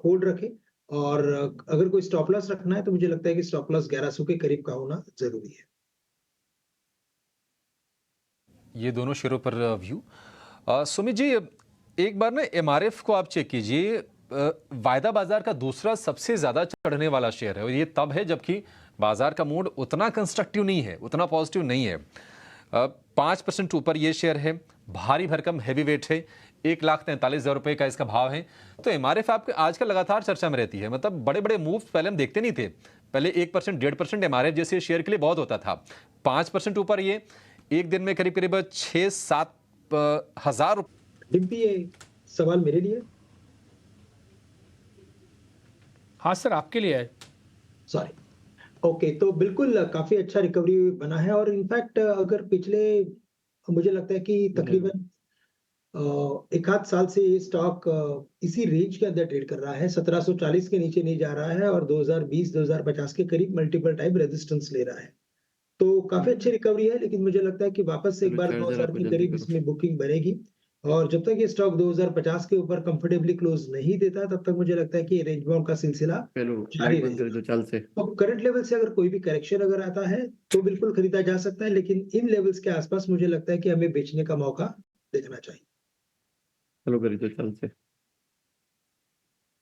होल्ड रखें और अगर कोई स्टॉप लॉस रखना है तो मुझे लगता है कि स्टॉप लॉस 1100 के करीब का होना जरूरी है। ये दोनों शेयरों पर व्यू। सुमित जी, एक बार ना एमआरएफ को आप चेक कीजिए। वायदा बाजार का दूसरा सबसे ज्यादा चढ़ने वाला शेयर है और ये तब है जबकि बाजार का मूड उतना कंस्ट्रक्टिव नहीं है, उतना पॉजिटिव नहीं है। 5% ऊपर ये शेयर है, भारी भरकम हैवी वेट है, 1,43,000 रुपए का इसका भाव है। तो एमआरएफ आपके आजकल लगातार चर्चा में रहती है। मतलब बड़े बड़े मूव पहले हम देखते नहीं थे। पहले 1% 1.5% एमआरएफ जैसे शेयर के लिए बहुत होता था। 5% ऊपर ये एक दिन में करीब करीब 6-7 हजार। डिम्पी, ये सवाल मेरे लिए? हाँ सर, आपके लिए है। सॉरी। ओके, तो बिल्कुल काफी अच्छा रिकवरी बना है और इनफैक्ट अगर पिछले, मुझे लगता है कि तकरीबन एक आध साल से ये स्टॉक इसी रेंज के अंदर ट्रेड कर रहा है, 1740 के नीचे नहीं जा रहा है और 2020-2050 के करीब मल्टीपल टाइम रेजिस्टेंस ले रहा है। तो काफी अच्छी रिकवरी है, लेकिन मुझे लगता है कि वापस से एक बार चार्जर 2000 आपको के जल्दी करीब करो। इसमें बुकिंग बनेगी और जब तक ये स्टॉक 2050 के ऊपर कंफर्टेबली क्लोज नहीं देता, तब तक मुझे लगता है कि रेंज बाउंड का सिलसिला चलो जारी लाइट बंद कर रहेगा। दो चाल से। तो करंट लेवल से अगर कोई भी करेक्शन अगर आता है, तो बिल्कुल खरीदा जा सकता है, लेकिन इन लेवल्स के आसपास मुझे लगता है कि हमें बेचने का मौका देखना चाहिए। चलो कर दो चाल से।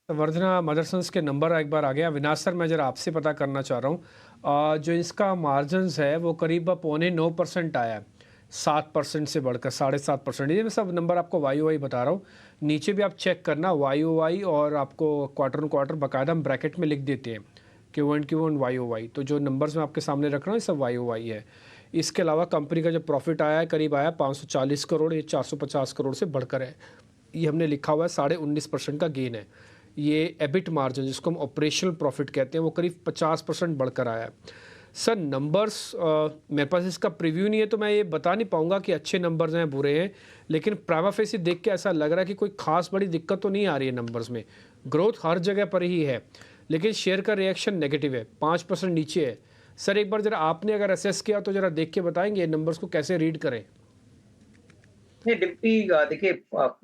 वर्धना मदरसन्स के नंबर एक बार आ गया। विनाश सर, मैं जरा आपसे पता करना चाह रहा हूँ, जो इसका मार्जिन्स है वो करीब 8.25% आया है, 7% से बढ़कर 7.5%। ये मैं सब नंबर आपको वाई बता रहा हूँ। नीचे भी आप चेक करना वाई और आपको क्वार्टर ऑन क्वार्टर बाकायदा हम ब्रैकेट में लिख देते हैं Q1 वाई। तो जो नंबर्स मैं आपके सामने रख रहा हूँ ये सब वाई है। इसके अलावा कंपनी का जो प्रॉफिट आया है करीब आया 540 करोड़, ये 450 करोड़ से बढ़कर है। ये हमने लिखा हुआ है 19.5% का गेन है। ये एबिट मार्जिन जिसको हम ऑपरेशनल प्रॉफिट कहते हैं वो करीब 50% बढ़कर आया है। सर नंबर्स मेरे पास इसका प्रीव्यू नहीं है तो मैं ये बता नहीं पाऊंगा कि अच्छे नंबर्स हैं बुरे हैं, लेकिन प्राइमा फेसी देख के ऐसा लग रहा है कि कोई खास बड़ी दिक्कत तो नहीं आ रही है नंबर्स में। ग्रोथ हर जगह पर ही है, लेकिन शेयर का रिएक्शन नेगेटिव है, 5% नीचे है। सर एक बार जरा आपने अगर असेस किया तो जरा देख के बताएंगे नंबर्स को कैसे रीड करें। नहीं डिप्टी, देखिए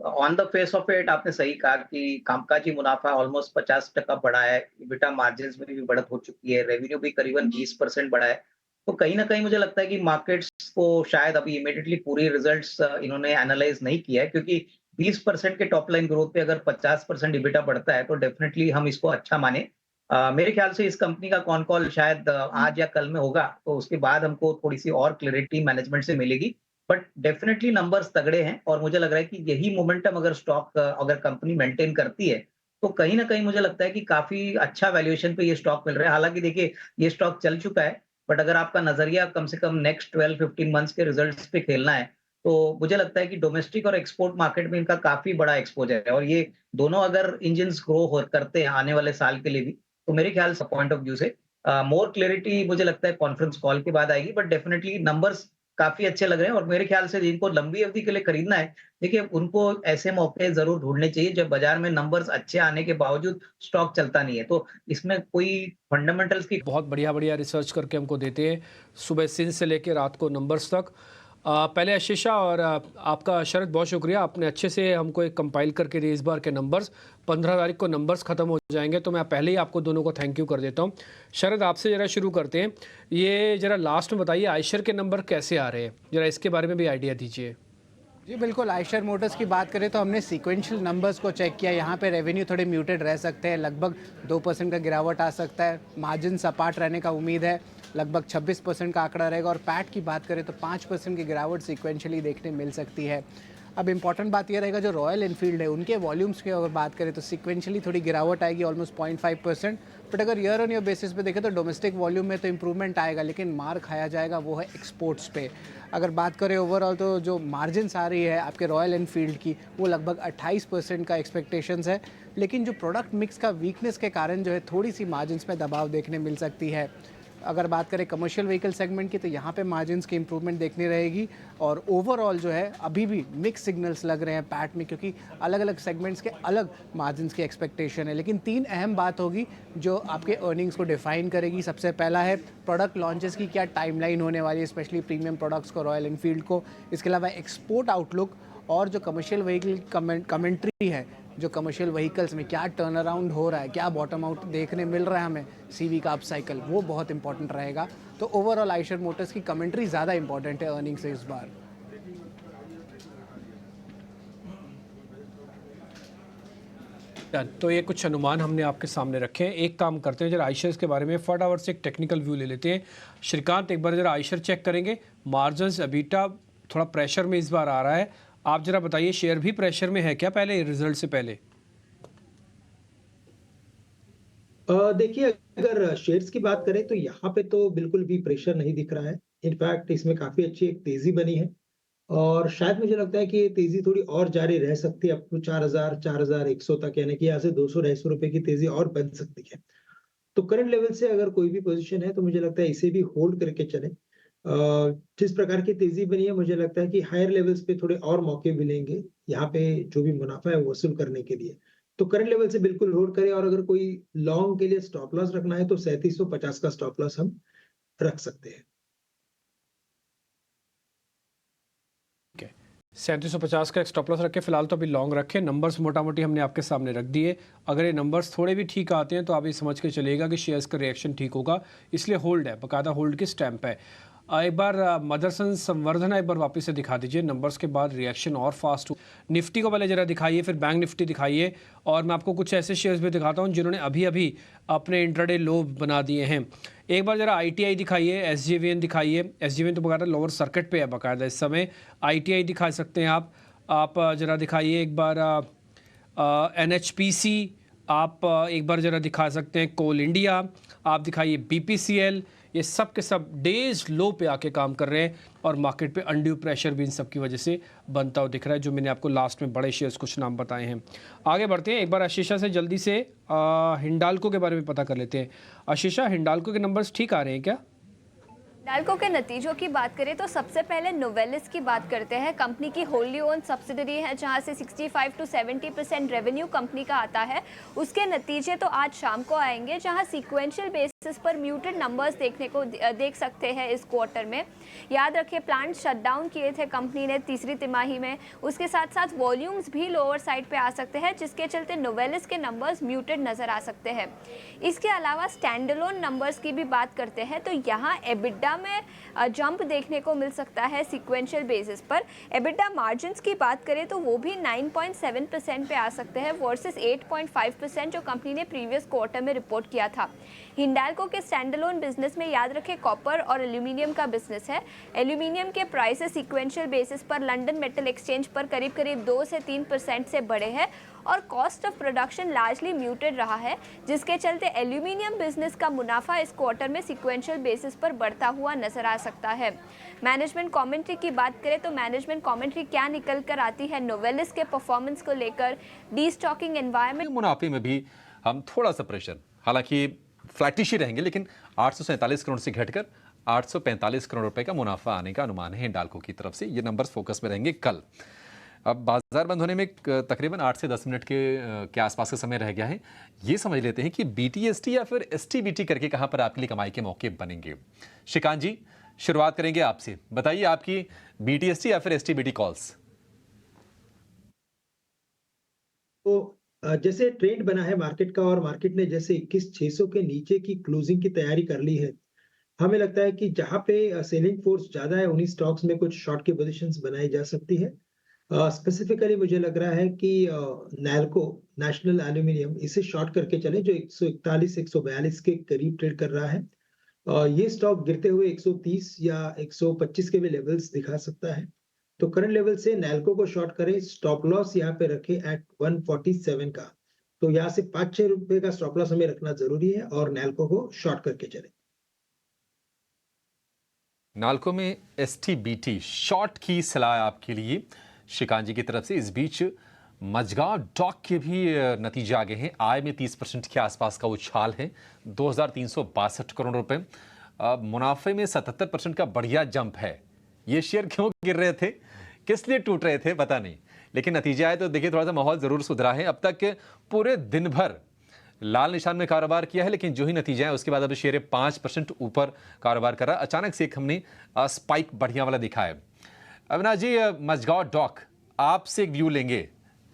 on the face of it आपने सही कहा कि कामकाजी मुनाफा ऑलमोस्ट 50% बढ़ा है, इबिटा मार्जिन में भी बढ़त हो चुकी है, रेवेन्यू भी करीबन 20% बढ़ा है। तो कहीं ना कहीं मुझे लगता है कि मार्केट्स को शायद अभी इमीडिएटली पूरी रिजल्ट्स इन्होंने एनालाइज नहीं किया है, क्योंकि 20% के टॉप लाइन ग्रोथ पे अगर 50% इबिटा बढ़ता है तो डेफिनेटली हम इसको अच्छा माने। मेरे ख्याल से इस कंपनी का कॉन कॉल शायद आज या कल में होगा, तो उसके बाद हमको थोड़ी सी और क्लैरिटी मैनेजमेंट से मिलेगी। बट डेफिनेटली नंबर्स तगड़े हैं और मुझे लग रहा है कि यही मोमेंटम अगर स्टॉक अगर कंपनी मेंटेन करती है तो कहीं ना कहीं मुझे लगता है कि काफी अच्छा वैल्यूएशन पे ये स्टॉक मिल रहा है। हालांकि देखिए ये स्टॉक चल चुका है, बट अगर आपका नजरिया कम से कम नेक्स्ट 12-15 मंथ्स के रिजल्ट्स पे खेलना है तो मुझे लगता है कि डोमेस्टिक और एक्सपोर्ट मार्केट में इनका काफी बड़ा एक्सपोजर है और ये दोनों अगर इंजन ग्रो करते हैं आने वाले साल के लिए भी, तो मेरे ख्याल से पॉइंट ऑफ व्यू से मोर क्लैरिटी मुझे लगता है कॉन्फ्रेंस कॉल के बाद आएगी। बट डेफिनेटली नंबर्स काफी अच्छे लग रहे हैं और मेरे ख्याल से जिनको लंबी अवधि के लिए खरीदना है, देखिए उनको ऐसे मौके जरूर ढूंढने चाहिए जब बाजार में नंबर्स अच्छे आने के बावजूद स्टॉक चलता नहीं है। तो इसमें कोई फंडामेंटल्स की बहुत बढ़िया रिसर्च करके हमको देते हैं सुबह सिंह से लेकर रात को नंबर्स तक। पहले आशीषा और आपका शरद बहुत शुक्रिया, आपने अच्छे से हमको एक कंपाइल करके दिए इस बार के नंबर्स। 15 तारीख को नंबर्स ख़त्म हो जाएंगे तो मैं पहले ही आपको दोनों को थैंक यू कर देता हूँ। शरद आपसे ज़रा शुरू करते हैं, ये ज़रा लास्ट में बताइए आयशर के नंबर कैसे आ रहे हैं, ज़रा इसके बारे में भी आइडिया दीजिए। जी बिल्कुल, आयशर मोटर्स की बात करें तो हमने सीक्वेंशियल नंबर्स को चेक किया। यहाँ पे रेवेन्यू थोड़े म्यूटेड रह सकते हैं, लगभग 2% का गिरावट आ सकता है। मार्जिन सपाट रहने का उम्मीद है, लगभग 26% का आंकड़ा रहेगा। और पैट की बात करें तो 5% की गिरावट सीक्वेंशियली देखने मिल सकती है। अब इंपॉर्टेंट बात यह रहेगा जो रॉयल एनफील्ड है उनके वॉल्यूम्स की अगर बात करें तो सीक्वेंशियली थोड़ी गिरावट आएगी, ऑलमोस्ट 0.5%। बट अगर ईयर ऑन ईयर बेसिस पे देखें तो डोमेस्टिक वॉल्यूम में तो इंप्रूवमेंट आएगा, लेकिन मार खाया जाएगा वो है एक्सपोर्ट्स पे। अगर बात करें ओवरऑल तो जो मार्जिन्स आ रही है आपके रॉयल एनफील्ड की वो लगभग 28% का एक्सपेक्टेशंस है, लेकिन जो प्रोडक्ट मिक्स का वीकनेस के कारण जो है थोड़ी सी मार्जिन्स में दबाव देखने मिल सकती है। अगर बात करें कमर्शियल व्हीकल सेगमेंट की तो यहाँ पे मार्जिन्स की इंप्रूवमेंट देखनी रहेगी। और ओवरऑल जो है अभी भी मिक्स सिग्नल्स लग रहे हैं पैट में, क्योंकि अलग अलग सेगमेंट्स के अलग मार्जिन्स की एक्सपेक्टेशन है। लेकिन 3 अहम बात होगी जो आपके अर्निंग्स को डिफाइन करेगी। सबसे पहला है प्रोडक्ट लॉन्चेस की क्या टाइमलाइन होने वाली है, स्पेशली प्रीमियम प्रोडक्ट्स को रॉयल एनफील्ड को। इसके अलावा एक्सपोर्ट आउटलुक और जो कमर्शियल व्हीकल कमेंट्री है, जो कमर्शियल व्हीकल्स में क्या टर्न अराउंड हो रहा है, क्या बॉटम आउट देखने मिल रहा है हमें सीवी का अप साइकिल, वो बहुत इंपॉर्टेंट रहेगा। तो ओवरऑल आयशर मोटर्स की कमेंट्री ज़्यादा इंपॉर्टेंट है अर्निंग से इस बार। तो ये कुछ अनुमान हमने आपके सामने रखे हैं। एक काम करते हैं, जरा आयशर के बारे में फटाफट से एक टेक्निकल व्यू ले लेते हैं। श्रीकांत एक बार जरा आयशर चेक करेंगे, मार्जिन्स अबीटा थोड़ा प्रेशर में इस बार आ रहा है, आप जरा बताइए शेयर भी प्रेशर में है क्या पहले रिजल्ट से पहले? देखिए, अगर शेयर्स की बात करें तो यहाँ पे तो बिल्कुल भी प्रेशर नहीं दिख रहा है। इनफैक्ट इसमें काफी अच्छी एक तेजी बनी है और शायद मुझे लगता है कि ये तेजी थोड़ी और जारी रह सकती है अप टू 4000-4100 तक, यानी कि यहाँ से 200-250 रुपए की तेजी और बन सकती है। तो करंट लेवल से अगर कोई भी पोजीशन है तो मुझे लगता है इसे भी होल्ड करके चले। जिस प्रकार की तेजी बनी है मुझे लगता है कि हायर लेवल्स पे थोड़े और मौके मिलेंगे यहाँ पे जो भी मुनाफा है वो वसूल करने के लिए। तो करंट लेवल से बिल्कुल होल्ड करें और अगर कोई लॉन्ग के लिए स्टॉप लॉस रखना है तो 3750 का स्टॉप लॉस हम रख सकते हैं। 3750 का एक स्टॉप लॉस रखे, फिलहाल तो अभी लॉन्ग रखें। नंबर्स मोटा मोटी हमने आपके सामने रख दिए। अगर ये नंबर्स थोड़े भी ठीक आते हैं तो आप ये समझ के चलिएगा कि शेयर्स का रिएक्शन ठीक होगा, इसलिए होल्ड है, बकायदा होल्ड की स्टैंप है। एक बार मदरसन संवर्धन एक बार वापस से दिखा दीजिए, नंबर्स के बाद रिएक्शन और फास्ट हो। निफ्टी को पहले जरा दिखाइए, फिर बैंक निफ्टी दिखाइए, और मैं आपको कुछ ऐसे शेयर्स भी दिखाता हूँ जिन्होंने अभी अभी अपने इंट्राडे लो बना दिए हैं। एक बार जरा ITI दिखाइए, SJVN दिखाइए। SJVN तो बकायदा लोअर सर्किट पे है बकायदा इस समय। ITI दिखा सकते हैं आप जरा दिखाइए एक बार NHPC, आप एक बार जरा दिखा सकते हैं कोल इंडिया, आप दिखाइए BPCL। ये सब के सब डेज लो पे आके काम कर रहे हैं और मार्केट पे अनड्यू प्रेशर भी इन सब की वजह से बनता हुआ दिख रहा है, जो मैंने आपको लास्ट में बड़े शेयर्स कुछ नाम बताए हैं। आगे बढ़ते हैं, एक बार आशीषा से जल्दी से हिंडाल्को के बारे में पता कर लेते हैं। आशीषा, हिंडाल्को के नंबर्स ठीक आ रहे हैं क्या? हिंडाल्को के नतीजों की बात करें तो सबसे पहले नोवेलिस की बात करते हैं। कंपनी की होल्डी ओन सब्सिडरी है जहां से 65 to 70% रेवेन्यू कंपनी का आता है। उसके नतीजे तो आज शाम को आएंगे, जहां सीक्वेंशियल बेसिस पर म्यूटेड नंबर्स देख सकते हैं इस क्वार्टर में। याद रखें, प्लांट शटडाउन किए थे कंपनी ने तीसरी तिमाही में। उसके साथ साथ वॉल्यूम्स भी लोअर साइड पे आ सकते हैं, जिसके चलते नोवेलिस के नंबर्स म्यूटेड नजर आ सकते हैं। इसके अलावा स्टैंडअलोन नंबर्स की भी बात करते हैं तो यहाँ एबिडा में जंप देखने को मिल सकता है सीक्वेंशियल बेसिस पर। एबिडा मार्जिन्स की बात करें तो वो भी 9.7% पे आ सकते हैं वर्सेस 8.5% जो कंपनी ने प्रीवियस क्वार्टर में रिपोर्ट किया था। हिंडाल्को के स्टैंडअलोन बिजनेस में याद रखें कॉपर और एल्यूमिनियम का बिजनेस है। एल्यूमिनियम के प्राइसेस सीक्वेंशियल बेसिस पर लंदन मेटल एक्सचेंज पर करीब करीब 2 से 3% से बढ़े हैं और cost of production largely muted रहा है, जिसके चलते एल्यूमिनियम बिजनेस का मुनाफा इस क्वार्टर में सीक्वेंशियल बेसिस पर बढ़ता हुआ नजर आ सकता है। मैनेजमेंट कमेंट्री की बात करें तो मैनेजमेंट कमेंट्री क्या निकल कर आती है नोवेलिस के परफॉर्मेंस को लेकर, डीस्टॉकिंग एनवायरनमेंट, मुनाफे में भी हम थोड़ा सा प्रेशर, हालांकि फ्लैटिश ही रहेंगे, लेकिन 847 करोड़ से घटकर 845 करोड़ रुपए का मुनाफा आने का अनुमान है हिंडाल्को की तरफ से। ये नंबर्स फोकस में रहेंगे कल। अब बाजार बंद होने में तकरीबन 8 से 10 मिनट के आसपास का समय रह गया है। ये समझ लेते हैं कि BTST या फिर STBT करके कहां पर आपके लिए कमाई के मौके बनेंगे। श्रीकांत जी, शुरुआत करेंगे आपसे, बताइए आपकी BTST या फिर STBT कॉल्स। तो जैसे ट्रेंड बना है मार्केट का और मार्केट ने जैसे 21,600 के नीचे की क्लोजिंग की तैयारी कर ली है, हमें लगता है कि जहां पे सेलिंग फोर्स ज्यादा है उन्हीं स्टॉक्स में कुछ शॉर्ट की पोजीशंस बनाई जा सकती है। स्पेसिफिकली मुझे लग रहा है कि नैल्को, नेशनल एल्यूमिनियम, इसे शॉर्ट करके चले जो 141 142 के करीब ट्रेड कर रहा है। ये स्टॉक गिरते हुए 130 या 125 के भी लेवल्स दिखा सकता है। तो करंट लेवल से नैल्को को शॉर्ट करें, स्टॉप लॉस यहाँ पे रखें एट 147 का। तो यहाँ से 5-6 रुपए का स्टॉप लॉस हमें रखना जरूरी है और नैल्को को शॉर्ट करके चले। नाल्को में STBT शॉर्ट की सलाह आपके लिए श्रीकांत जी की तरफ से। इस बीच मजगांव डॉक के भी नतीजे आगे हैं। आय में 30% के आसपास का उछाल है, 2362 करोड़ रुपए। मुनाफे में 77% का बढ़िया जंप है। ये शेयर क्यों गिर रहे थे, किस लिए टूट रहे थे पता नहीं, लेकिन नतीजे आए तो देखिए थोड़ा सा माहौल जरूर सुधरा है। अब तक पूरे दिन भर लाल निशान में कारोबार किया है, लेकिन जो ही नतीजे आए उसके बाद अब शेयर 5% ऊपर कारोबार कर रहा है। अचानक से एक हमने स्पाइक बढ़िया वाला दिखा है। अविनाश जी, मजगांव डॉक, आपसे एक व्यू लेंगे।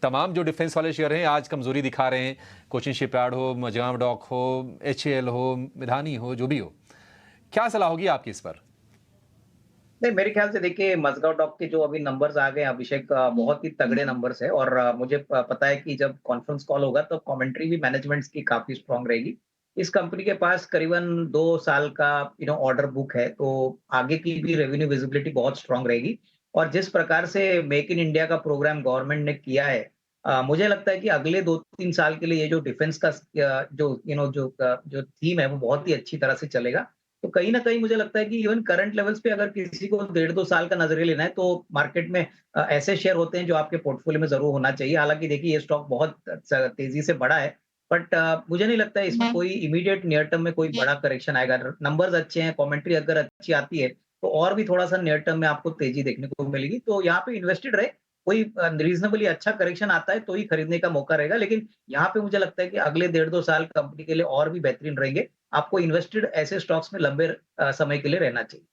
तमाम जो डिफेंस वाले शेयर हैं आज कमजोरी दिखा रहे हैं, कोचिन शिपयार्ड हो, मजगांव डॉक हो, HAL हो, मिधानी हो, जो भी हो, क्या सलाह होगी आपकी इस पर? नहीं, मेरे ख्याल से देखिए मजगांव डॉक के जो अभी नंबर्स आ गए अभिषेक, बहुत ही तगड़े नंबर्स है और मुझे पता है कि जब कॉन्फ्रेंस कॉल होगा तो कमेंट्री भी मैनेजमेंट्स की काफी स्ट्रांग रहेगी। इस कंपनी के पास करीबन 2 साल का ऑर्डर बुक है, तो आगे की भी रेवेन्यू विजिबिलिटी बहुत स्ट्रांग रहेगी। और जिस प्रकार से मेक इन इंडिया का प्रोग्राम गवर्नमेंट ने किया है, मुझे लगता है कि अगले 2-3 साल के लिए ये जो डिफेंस का जो थीम है वो बहुत ही अच्छी तरह से चलेगा। तो कहीं ना कहीं मुझे लगता है कि इवन करंट लेवल्स पे अगर किसी को 1.5-2 साल का नजरिया लेना है तो मार्केट में ऐसे शेयर होते हैं जो आपके पोर्टफोलियो में जरूर होना चाहिए। हालांकि देखिए ये स्टॉक बहुत तेजी से बढ़ा है, बट मुझे नहीं लगता है इसमें कोई इमीडिएट नियर टर्म में कोई बड़ा करेक्शन आएगा। नंबर्स अच्छे हैं, कमेंट्री अगर अच्छी आती है तो और भी थोड़ा सा नियर टर्म में आपको तेजी देखने को मिलेगी। तो यहाँ पे इन्वेस्टेड रहे, कोई रीजनेबली अच्छा करेक्शन आता है तो ही खरीदने का मौका रहेगा। लेकिन यहाँ पे मुझे लगता है कि अगले 1.5-2 साल कंपनी के लिए और भी बेहतरीन रहेंगे। आपको इन्वेस्टेड ऐसे स्टॉक्स में लंबे समय के लिए रहना चाहिए।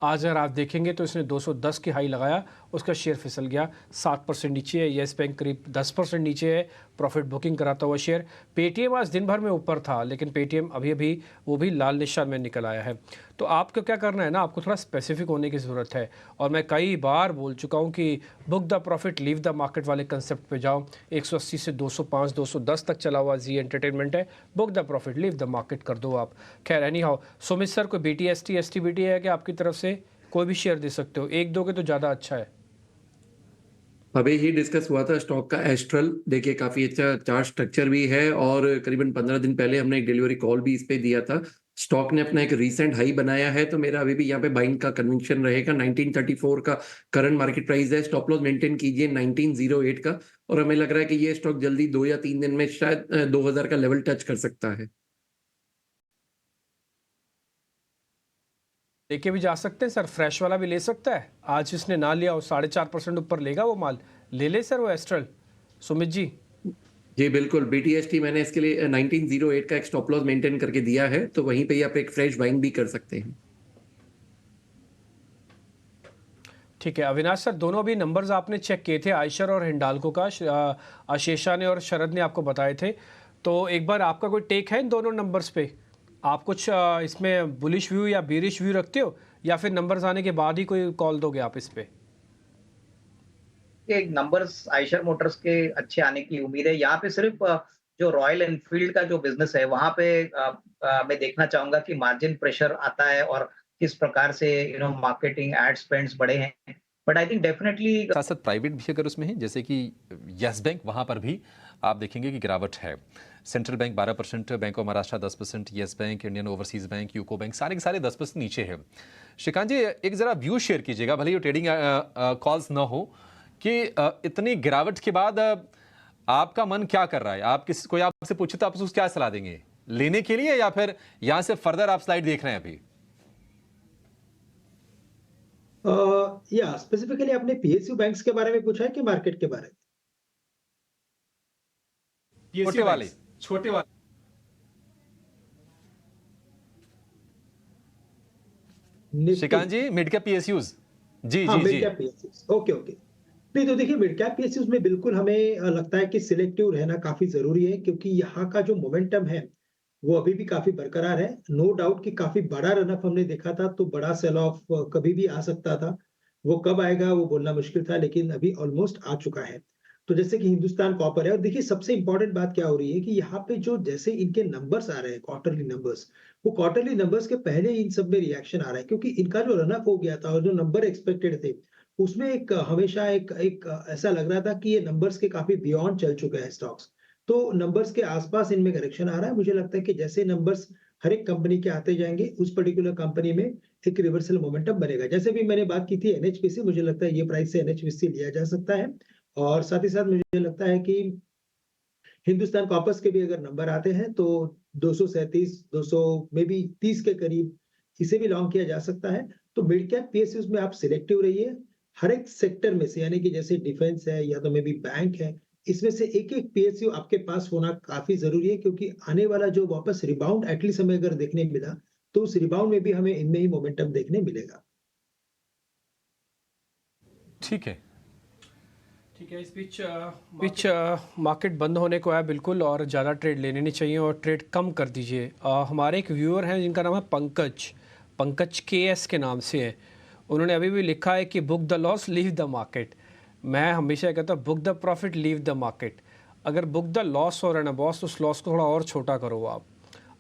आज अगर आप देखेंगे तो इसने 210 की हाई लगाया, उसका शेयर फिसल गया, 7% नीचे है। येस बैंक करीब 10% नीचे है, प्रॉफिट बुकिंग कराता हुआ शेयर। पेटीएम आज दिन भर में ऊपर था, लेकिन पेटीएम अभी अभी वो भी लाल निशान में निकल आया है। तो आपको क्या करना है ना, आपको थोड़ा स्पेसिफिक होने की ज़रूरत है। और मैं कई बार बोल चुका हूँ कि book the profit leave the market वाले कंसेप्ट पे जाओ। 180 से 205 210 तक चला हुआ जी एंटरटेनमेंट है, book the profit leave the market कर दो आप। खैर एनी हाउ, सुमित सर कोई BTST STBT है कि आपकी तरफ से कोई भी शेयर दे सकते हो, एक दोगे तो ज़्यादा अच्छा है। अभी ही डिस्कस हुआ था स्टॉक का एस्ट्रल, देखिए काफी अच्छा चार्ट स्ट्रक्चर भी है और करीबन 15 दिन पहले हमने एक डिलीवरी कॉल भी इस पे दिया था। स्टॉक ने अपना एक रीसेंट हाई बनाया है, तो मेरा अभी भी यहाँ पे बाइंग का कन्विक्शन रहेगा। 1934 का करंट मार्केट प्राइस है, स्टॉप लॉस मेंटेन कीजिए 1908 का, और हमें लग रहा है कि ये स्टॉक जल्दी 2 या 3 दिन में शायद 2000 का लेवल टच कर सकता है। लेके भी जा सकते हैं सर, फ्रेश वाला भी ले सकता है। आज इसने ना लिया हो 4.5% ऊपर लेगा वो माल, ले ले सर वो एस्ट्रल। सुमित जी जी बिल्कुल, BTST मैंने इसके लिए 1908 का एक स्टॉप लॉस मेंटेन करके दिया है, तो वहीं पे ही आप एक फ्रेश बाइंग भी कर सकते हैं। ठीक है। अविनाश सर, दोनों अभी नंबर्स आपने चेक किए थे, आयशर और हिंडाल्को का, आशीषा ने और शरद ने आपको बताए थे। तो एक बार आपका कोई टेक है इन दोनों नंबर्स पे? आप कुछ इसमें बुलिश व्यू या बीरिश व्यू रखते हो, या फिर नंबर्स आने के बाद ही कोई कॉल दोगे आप इस पे? के नंबर्स आयशर मोटर्स के अच्छे आने की उम्मीद है। यहाँ पे सिर्फ जो रॉयल एनफील्ड का जो बिजनेस है वहां पे मैं देखना चाहूंगा कि मार्जिन प्रेशर आता है और किस प्रकार से मार्केटिंग एड स्पेंड्स बढ़े हैं। बट आई थिंक डेफिनेटली साथ साथ प्राइवेट भी अगर उसमें है, जैसे कि यस बैंक, वहाँ पर भी आप देखेंगे कि गिरावट है। Central bank 12%, bank of Maharashtra 10%, yes bank, Indian overseas bank, UCO bank, सारे के सारे 10% नीचे है। श्रीकांत जी, एक ज़रा व्यू शेयर कीजिएगा, भले ये ट्रेडिंग कॉल्स ना हो, कि इतनी गिरावट के बाद आपका मन क्या कर रहा है? आप कोई आपसे पूछे तो आप उसको क्या सलाह देंगे, लेने के लिए, या फिर यहाँ से फर्दर आप स्लाइड देख रहे हैं अभी? या स्पेसिफिकली आपने PSU बैंक्स के बारे में पूछा है कि मार्केट के बारे में? छोटे वाले, छोटे वाले। Shrikant ji, mid cap PSUs। जी हाँ, जी मिड जी। Cap PSUs, okay okay. नहीं तो देखिए, मिड कैप PSUs में बिल्कुल हमें लगता है कि सिलेक्टिव रहना काफी जरूरी है, क्योंकि यहाँ का जो मोमेंटम है वो अभी भी काफी बरकरार है। नो डाउट कि काफी बड़ा रनअप हमने देखा था, तो बड़ा सेल ऑफ कभी भी आ सकता था। वो कब आएगा वो बोलना मुश्किल था, लेकिन अभी ऑलमोस्ट आ चुका है। तो जैसे कि हिंदुस्तान कॉपर है, और देखिए सबसे इंपॉर्टेंट बात क्या हो रही है कि यहाँ पे जो जैसे इनके नंबर्स आ रहे हैं, क्वार्टरली नंबर्स, वो क्वार्टरली नंबर्स के पहले इन सब में रिएक्शन आ रहा है, क्योंकि इनका जो रनअप हो गया था और जो नंबर एक्सपेक्टेड थे उसमें एक हमेशा एक ऐसा लग रहा था कि ये नंबर्स के काफी बियॉन्ड चल चुके हैं स्टॉक्स। तो नंबर्स के आसपास इनमें करेक्शन आ रहा है। मुझे लगता है कि जैसे नंबर्स हर एक कंपनी के आते जाएंगे, उस पर्टिकुलर कंपनी में एक रिवर्सल मोमेंटम बनेगा। जैसे भी मैंने बात की थी NHPC, मुझे लगता है ये प्राइस से NHPC लिया जा सकता है। और साथ ही साथ मुझे लगता है कि हिंदुस्तान कॉपर्स के भी अगर नंबर आते हैं तो 237, 200 में भी 30 के करीब इसे भी लॉन्ग किया जा सकता है। तो मिड कैप PSUs में आप सिलेक्टिव रहिए, हर एक सेक्टर में से, यानी कि जैसे डिफेंस है या तो मे बी बैंक है, इसमें से एक एक PSU आपके पास होना काफी जरूरी है, क्योंकि आने वाला जो वापस रिबाउंड एटलीस्ट हमें अगर देखने मिला तो उस रिबाउंड में भी हमें इनमें ही मोमेंटम देखने मिलेगा। ठीक है, ठीक है। इस बीच मार्केट बंद होने को है बिल्कुल, और ज़्यादा ट्रेड लेने नहीं चाहिए और ट्रेड कम कर दीजिए। हमारे एक व्यूअर हैं जिनका नाम है पंकज KS के नाम से है। उन्होंने अभी भी लिखा है कि book the loss leave the market. मैं हमेशा कहता हूँ book the profit leave the market. अगर बुक द लॉस हो रहा है ना बॉस, तो उस लॉस को थोड़ा और छोटा करो आप।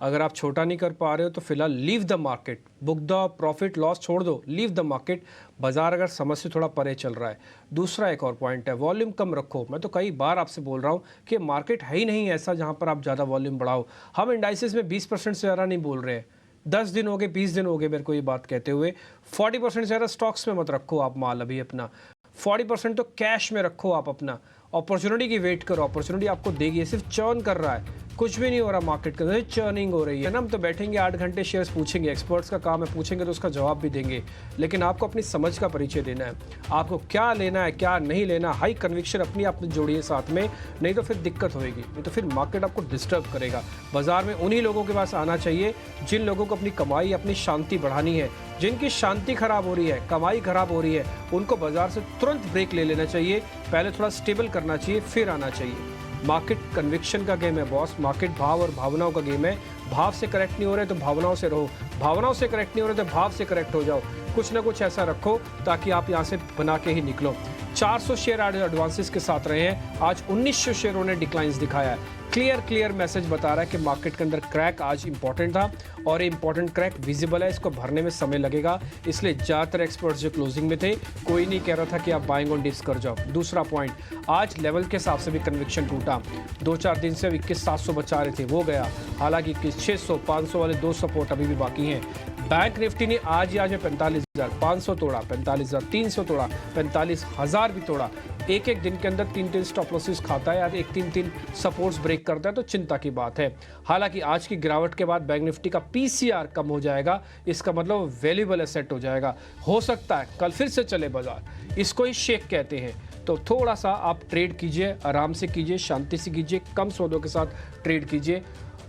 अगर आप छोटा नहीं कर पा रहे हो तो फिलहाल leave the market, book the profit, loss छोड़ दो, लीव द मार्केट। बाजार अगर समझ से थोड़ा परे चल रहा है। दूसरा एक और पॉइंट है, वॉल्यूम कम रखो। मैं तो कई बार आपसे बोल रहा हूँ कि मार्केट है ही नहीं ऐसा जहाँ पर आप ज़्यादा वॉल्यूम बढ़ाओ। हम इंडाइसिस में 20% से ज़्यादा नहीं बोल रहे हैं। 10 दिन हो गए, 20 दिन हो गए मेरे को ये बात कहते हुए। 40% से ज़्यादा स्टॉक्स में मत रखो आप माल अभी अपना। 40% तो कैश में रखो आप अपना। अपॉर्चुनिटी की वेट करो, अपॉर्चुनिटी आपको देगी। ये सिर्फ चर्न कर रहा है, कुछ भी नहीं हो रहा मार्केट के अंदर, चर्निंग हो रही है ना। हम तो बैठेंगे 8 घंटे शेयर्स पूछेंगे, एक्सपर्ट्स का काम है, पूछेंगे तो उसका जवाब भी देंगे, लेकिन आपको अपनी समझ का परिचय देना है, आपको क्या लेना है क्या नहीं लेना। हाई कन्विक्शन अपनी आप जोड़िए साथ में, नहीं तो फिर दिक्कत होएगी, नहीं तो फिर मार्केट आपको डिस्टर्ब करेगा। बाजार में उन्हीं लोगों के पास आना चाहिए जिन लोगों को अपनी कमाई, अपनी शांति बढ़ानी है। जिनकी शांति खराब हो रही है, कमाई खराब हो रही है, उनको बाजार से तुरंत ब्रेक ले लेना चाहिए, पहले थोड़ा स्टेबल करना चाहिए, फिर आना चाहिए। मार्केट कन्विक्शन का गेम है बॉस, मार्केट भाव और भावनाओं का गेम है। भाव से करेक्ट नहीं हो रहे तो भावनाओं से रहो, भावनाओं से करेक्ट नहीं हो रहे तो भाव से करेक्ट हो जाओ। कुछ ना कुछ ऐसा रखो ताकि आप यहाँ से बना के ही निकलो। 400 शेयर आज एडवांसेस के साथ रहे हैं, आज 1900 शेयरों ने डिक्लाइंस दिखाया है। क्लियर मैसेज बता रहा है कि मार्केट के अंदर क्रैक आज इंपॉर्टेंट था और ये इंपॉर्टेंट क्रैक विजिबल है, इसको भरने में समय लगेगा। इसलिए ज़्यादातर एक्सपर्ट्स जो क्लोजिंग में थे, कोई नहीं कह रहा था कि आप बाइंग ऑन डिप्स कर जाओ। दूसरा पॉइंट, आज लेवल के हिसाब से भी कन्विक्शन टूटा। 2-4 दिन से 21,700 बचा रहे थे, वो गया। हालांकि 21,600, 500 वाले 2 सपोर्ट अभी भी बाकी हैं। बैंक निफ्टी ने आज 45,500 तोड़ा, 45,300 तोड़ा, 45,000 भी तोड़ा। एक दिन के अंदर 3 स्टॉप लॉसेस खाता है या 3 सपोर्ट्स ब्रेक करता है तो चिंता की बात है। हालांकि आज की गिरावट के बाद बैंक निफ्टी का पीसीआर कम हो जाएगा, इसका मतलब वैल्यूएबल एसेट हो जाएगा। हो सकता है कल फिर से चले बाजार, इसको ही शेक कहते हैं। तो थोड़ा सा आप ट्रेड कीजिए, आराम से कीजिए, शांति से कीजिए, कम सौदों के साथ ट्रेड कीजिए।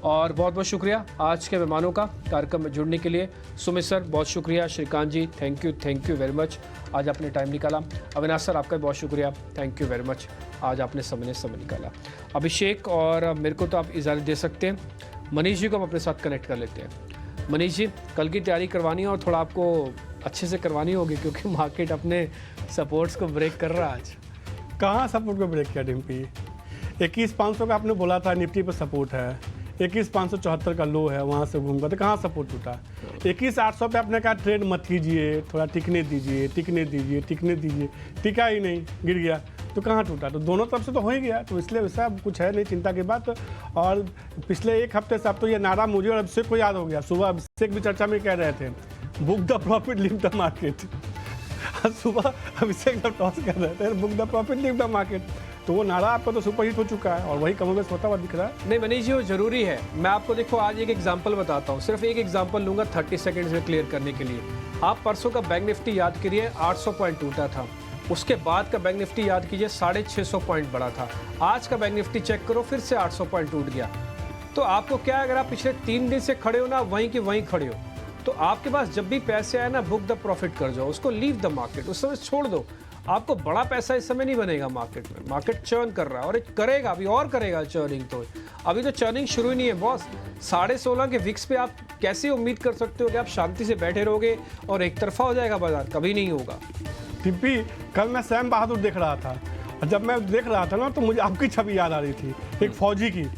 और बहुत बहुत शुक्रिया आज के मेहमानों का कार्यक्रम में जुड़ने के लिए। सुमित सर बहुत शुक्रिया, श्रीकांत जी थैंक यू वेरी मच, आज आपने टाइम निकाला। अविनाश सर आपका बहुत शुक्रिया, थैंक यू वेरी मच, आज आपने समय निकाला। अभिषेक और मेरे को तो आप इजाज़त दे सकते हैं, मनीष जी को हम अपने साथ कनेक्ट कर लेते हैं। मनीष जी कल की तैयारी करवानी है और थोड़ा आपको अच्छे से करवानी होगी क्योंकि मार्केट अपने सपोर्ट्स को ब्रेक कर रहा है आज। कहाँ सपोर्ट को ब्रेक किया डिम्पी? 21,500 का आपने बोला था निफ्टी पर सपोर्ट है, 21,574 का लो है, वहाँ से घूमकर तो कहाँ सपोर्ट टूटा? 21,800 पे आपने कहा ट्रेड मत कीजिए, थोड़ा टिकने दीजिए, टिका ही नहीं, गिर गया तो कहाँ टूटा? तो दोनों तरफ से तो हो ही गया, तो इसलिए वैसा कुछ है नहीं चिंता की बात। और पिछले एक हफ्ते से अब तो ये नारा मुझे और अभिषेक को याद हो गया। सुबह अभिषेक भी चर्चा में कह रहे थे book the profit leave the market. सुबह अभिषेक जब टॉस कर रहे थे book the profit leave the market, तो वो नारा आपका तो सुपर हिट हो चुका है और वही कमोबेश होता हुआ दिख रहा है। नहीं मनीष जी वो जरूरी है। मैं आपको देखो आज एक एग्जांपल बताता हूँ, सिर्फ एक एग्जांपल लूंगा 30 सेकंड्स में क्लियर करने के लिए। आप परसों का बैंक निफ्टी याद करिए, 800 पॉइंट टूटा था। उसके बाद का बैंक निफ्टी याद कीजिए, 650 पॉइंट बढ़ा था। आज का बैंक निफ्टी चेक करो, फिर से 800 पॉइंट टूट गया। तो आपको क्या है, अगर आप पिछले 3 दिन से खड़े हो ना, वहीं के वहीं खड़े हो, तो आपके पास जब भी पैसे आए ना, बुक द प्रॉफिट कर जाओ, उसको लीव द मार्केट, उस समय छोड़ दो। आपको बड़ा पैसा इस समय नहीं बनेगा मार्केट में। मार्केट चर्न कर रहा है और करेगा, अभी और करेगा चर्निंग। तो अभी तो चर्निंग शुरू ही नहीं है बॉस। 16.5 के विक्स पे आप कैसे उम्मीद कर सकते हो कि आप शांति से बैठे रहोगे और एक तरफा हो जाएगा बाजार? कभी नहीं होगा। टिप्पी कल मैं सैम बहादुर देख रहा था और जब मैं देख रहा था ना तो मुझे आपकी छवि याद आ रही थी, एक फौजी की।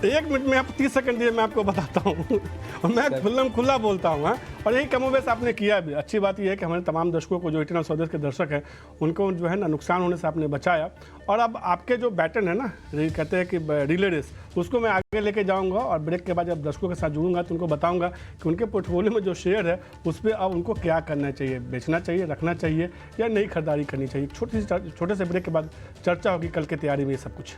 1 मिनट में आप 30 सेकंड दिए, मैं आपको बताता हूँ और मैं खुला बोलता हूँ। और यही कमोबेश आपने किया भी। अच्छी बात यह है कि हमारे तमाम दर्शकों को, जो इटर्नल स्वदेश के दर्शक हैं, उनको जो है ना नुकसान होने से आपने बचाया। और अब आपके जो बैटन है ना, कहते हैं कि रिले रेस, उसको मैं आगे लेके जाऊंगा और ब्रेक के बाद जब दर्शकों के साथ जुड़ूंगा तो उनको बताऊंगा कि उनके पोर्टफोलियो में जो शेयर है उस पर अब उनको क्या करना चाहिए, बेचना चाहिए, रखना चाहिए या नई खरीदारी करनी चाहिए। छोटे से ब्रेक के बाद चर्चा होगी कल की तैयारी में ये सब कुछ।